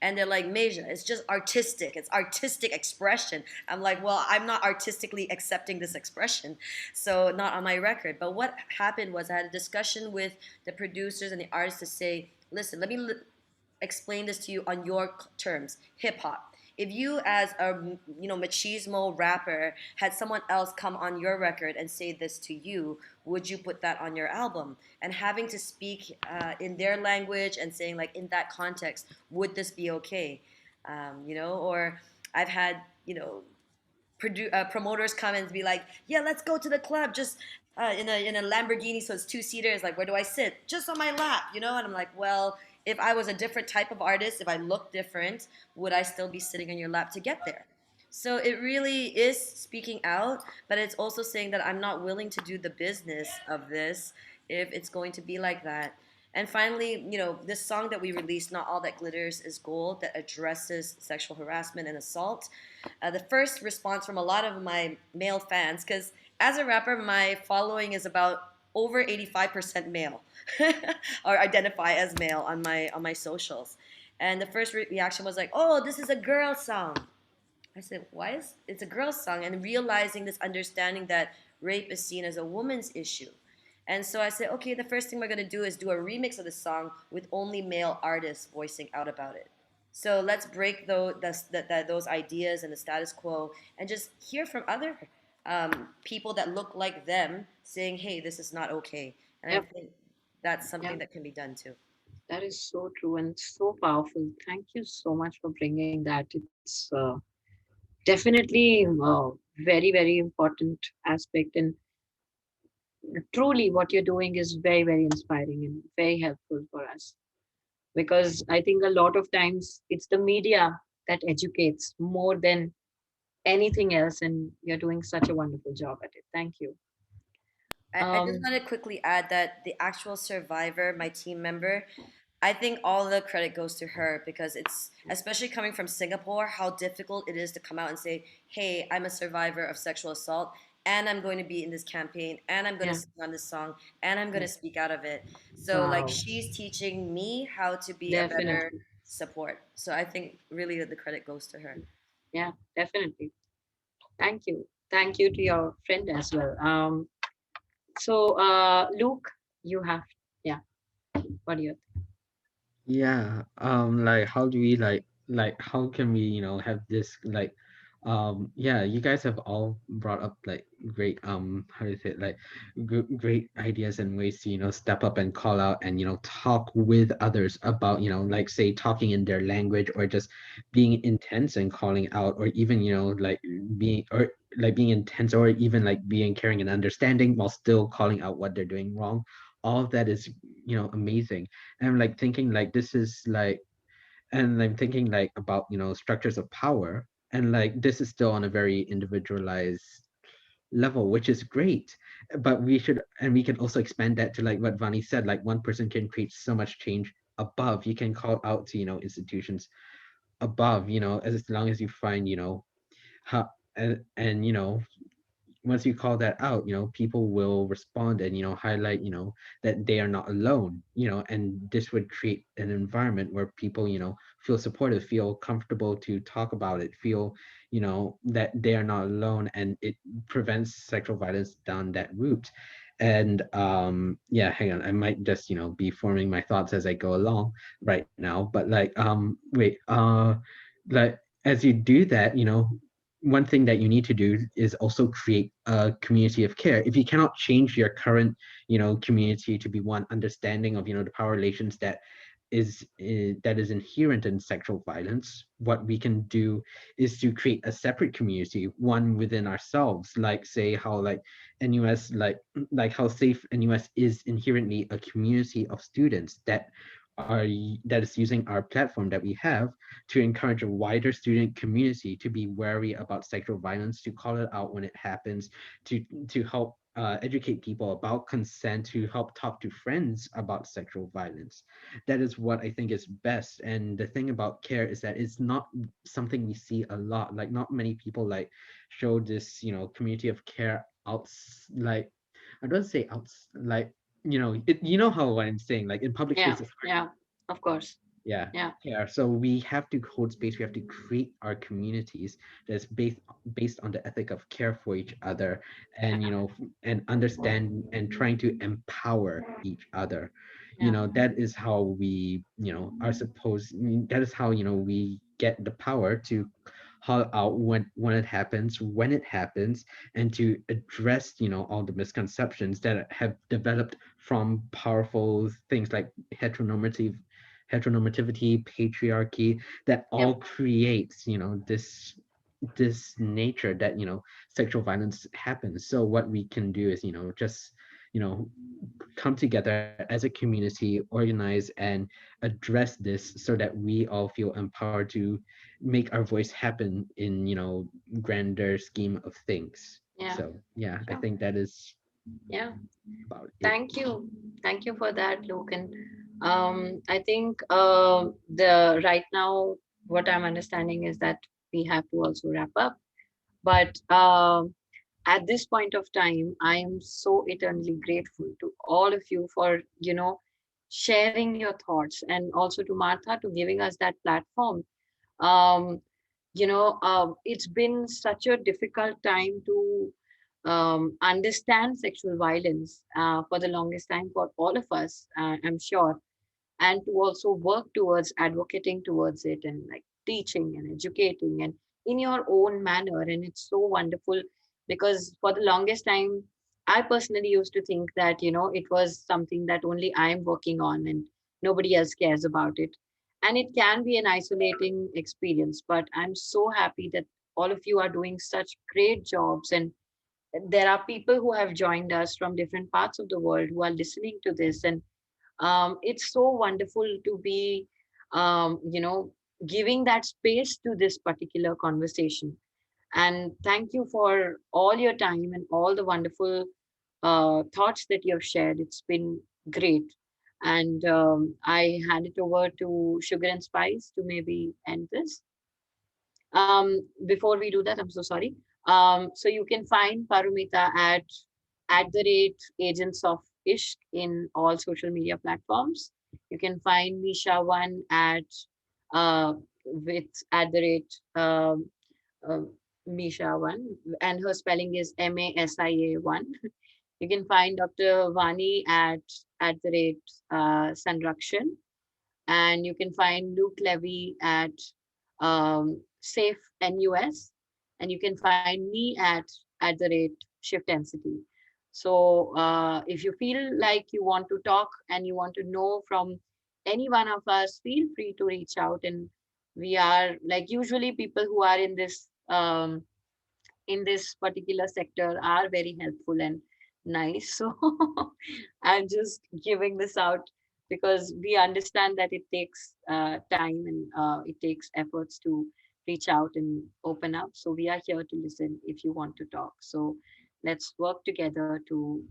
And they're like, Meja, it's just artistic. It's artistic expression. I'm like, well, I'm not artistically accepting this expression, so not on my record. But what happened was I had a discussion with the producers and the artists to say, listen, let me explain this to you on your terms, hip hop. If you, as a machismo rapper, had someone else come on your record and say this to you, would you put that on your album? And having to speak in their language and saying, like, in that context, would this be okay? Or I've had promoters come and be like, yeah, let's go to the club, just in a Lamborghini, so it's two-seaters. Like, where do I sit? Just on my lap, And I'm like, well, if I was a different type of artist, if I looked different, would I still be sitting on your lap to get there? So it really is speaking out, but it's also saying that I'm not willing to do the business of this if it's going to be like that. And finally, this song that we released, Not All That Glitters Is Gold, that addresses sexual harassment and assault. The first response from a lot of my male fans, because as a rapper, my following is about over 85% male or identify as male on my socials. And the first reaction was like, oh, this is a girl song. I said, why is it's a girl song? And realizing this understanding that rape is seen as a woman's issue. And so I said, okay, the first thing we're going to do is do a remix of the song with only male artists voicing out about it. So let's break those ideas and the status quo and just hear from other people that look like them saying, hey, this is not okay. And Yep. I think that's something Yep. that can be done too. That is so true and so powerful. Thank you so much for bringing that. It's definitely a very, very important aspect. And truly, what you're doing is very, very inspiring and very helpful for us. Because I think a lot of times it's the media that educates more than anything else. And you're doing such a wonderful job at it. Thank you. I just want to quickly add that the actual survivor, my team member, I think all the credit goes to her because it's, especially coming from Singapore, how difficult it is to come out and say, hey, I'm a survivor of sexual assault and I'm going to be in this campaign and I'm going to Yeah. sing on this song and I'm going to Yeah. speak out of it. So, like, Wow. she's teaching me how to be a better Definitely. support. So, I think really the credit goes to her. Yeah, definitely. Thank you. Thank you to your friend as well. So Luke, you have, yeah, what do you Yeah, like how do we how can we, have this yeah, you guys have all brought up like great how do you say it, like great ideas and ways to, step up and call out and, talk with others about, like say talking in their language or just being intense and calling out or even, like being intense or even like being caring and understanding while still calling out what they're doing wrong. All of that is, amazing. And I'm like thinking like this is like, and I'm thinking like about, structures of power, and like this is still on a very individualized level, which is great. But we should, and we can also expand that to like what Vani said, like one person can create so much change above. You can call out to, institutions above, as long as you find, how, and once you call that out, people will respond and, highlight, that they are not alone, and this would create an environment where people, feel supported, feel comfortable to talk about it, feel, that they are not alone, and it prevents sexual violence down that route. And yeah, hang on, I might just, be forming my thoughts as I go along right now, but like wait, like as you do that, one thing that you need to do is also create a community of care. If you cannot change your current, community to be one understanding of, the power relations that is inherent in sexual violence, what we can do is to create a separate community, one within ourselves, like say how like NUS, like how Safe NUS is inherently a community of students that is using our platform that we have to encourage a wider student community to be wary about sexual violence, to call it out when it happens, to help educate people about consent, to help talk to friends about sexual violence. That is what I think is best. And the thing about care is that it's not something we see a lot. Like not many people like show this, community of care like I don't say like you know how what I'm saying, like in public Yeah, spaces. yeah, of course. Yeah. Yeah. Yeah. So we have to hold space. We have to create our communities that's based on the ethic of care for each other, and and understand and trying to empower each other. Yeah. That is how we, are supposed. That is how we get the power to call out when it happens, and to address all the misconceptions that have developed from powerful things like heteronormativity, patriarchy, that all Yep. creates, this nature that, sexual violence happens. So what we can do is, just, you know, come together as a community, organize and address this so that we all feel empowered to make our voice happen in, grander scheme of things. Yeah. So yeah, I Sure. think that is Yeah. about it. Thank you. Thank you for that, Luke. And I think the right now what I'm understanding is that we have to also wrap up. But at this point of time, I am so eternally grateful to all of you for, sharing your thoughts, and also to Martha to giving us that platform. Um, it's been such a difficult time to understand sexual violence for the longest time for all of us, I'm sure, and to also work towards advocating towards it, and like teaching and educating and in your own manner. And it's so wonderful, because for the longest time I personally used to think that it was something that only I'm working on and nobody else cares about it, and it can be an isolating experience. But I'm so happy that all of you are doing such great jobs, and there are people who have joined us from different parts of the world who are listening to this. And it's so wonderful to be giving that space to this particular conversation. And thank you for all your time and all the wonderful thoughts that you have shared. It's been great. And I hand it over to Sugar and Spice to maybe end this. Before we do that, I'm so sorry. So you can find Parumita at the rate Agents of Ishq in all social media platforms. You can find Misha One with at the rate uh, Misha One, and her spelling is MASIA One. You can find Dr. Vani at the rate Sanrakshan, and you can find Luke Levy at Safe NUS, and you can find me at the rate Shift Density. So if you feel like you want to talk and you want to know from any one of us, feel free to reach out. And we are like, usually people who are in this particular sector are very helpful and nice. So I'm just giving this out because we understand that it takes time, and it takes efforts to reach out and open up. So we are here to listen if you want to talk. So let's work together to,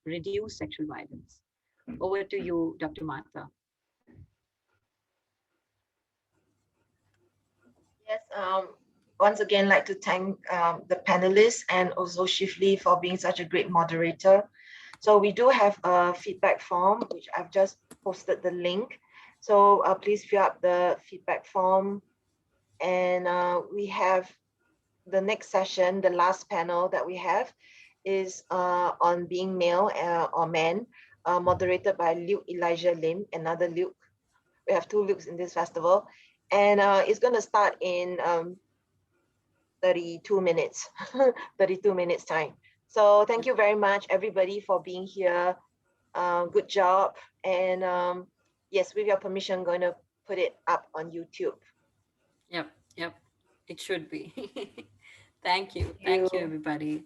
reduce sexual violence. Over to you, Dr. Martha. Yes, once again, like to thank the panelists and also Shifli for being such a great moderator. So we do have a feedback form, which I've just posted the link. So please fill up the feedback form. And we have the next session, the last panel that we have is on being male or man, moderated by Luke Elijah Lim, another Luke. We have two Lukes in this festival. And it's going to start in 32 minutes, 32 minutes time. So thank you very much, everybody, for being here. Good job. And yes, with your permission, I'm going to put it up on YouTube. Yep, it should be. Thank you, you. everybody.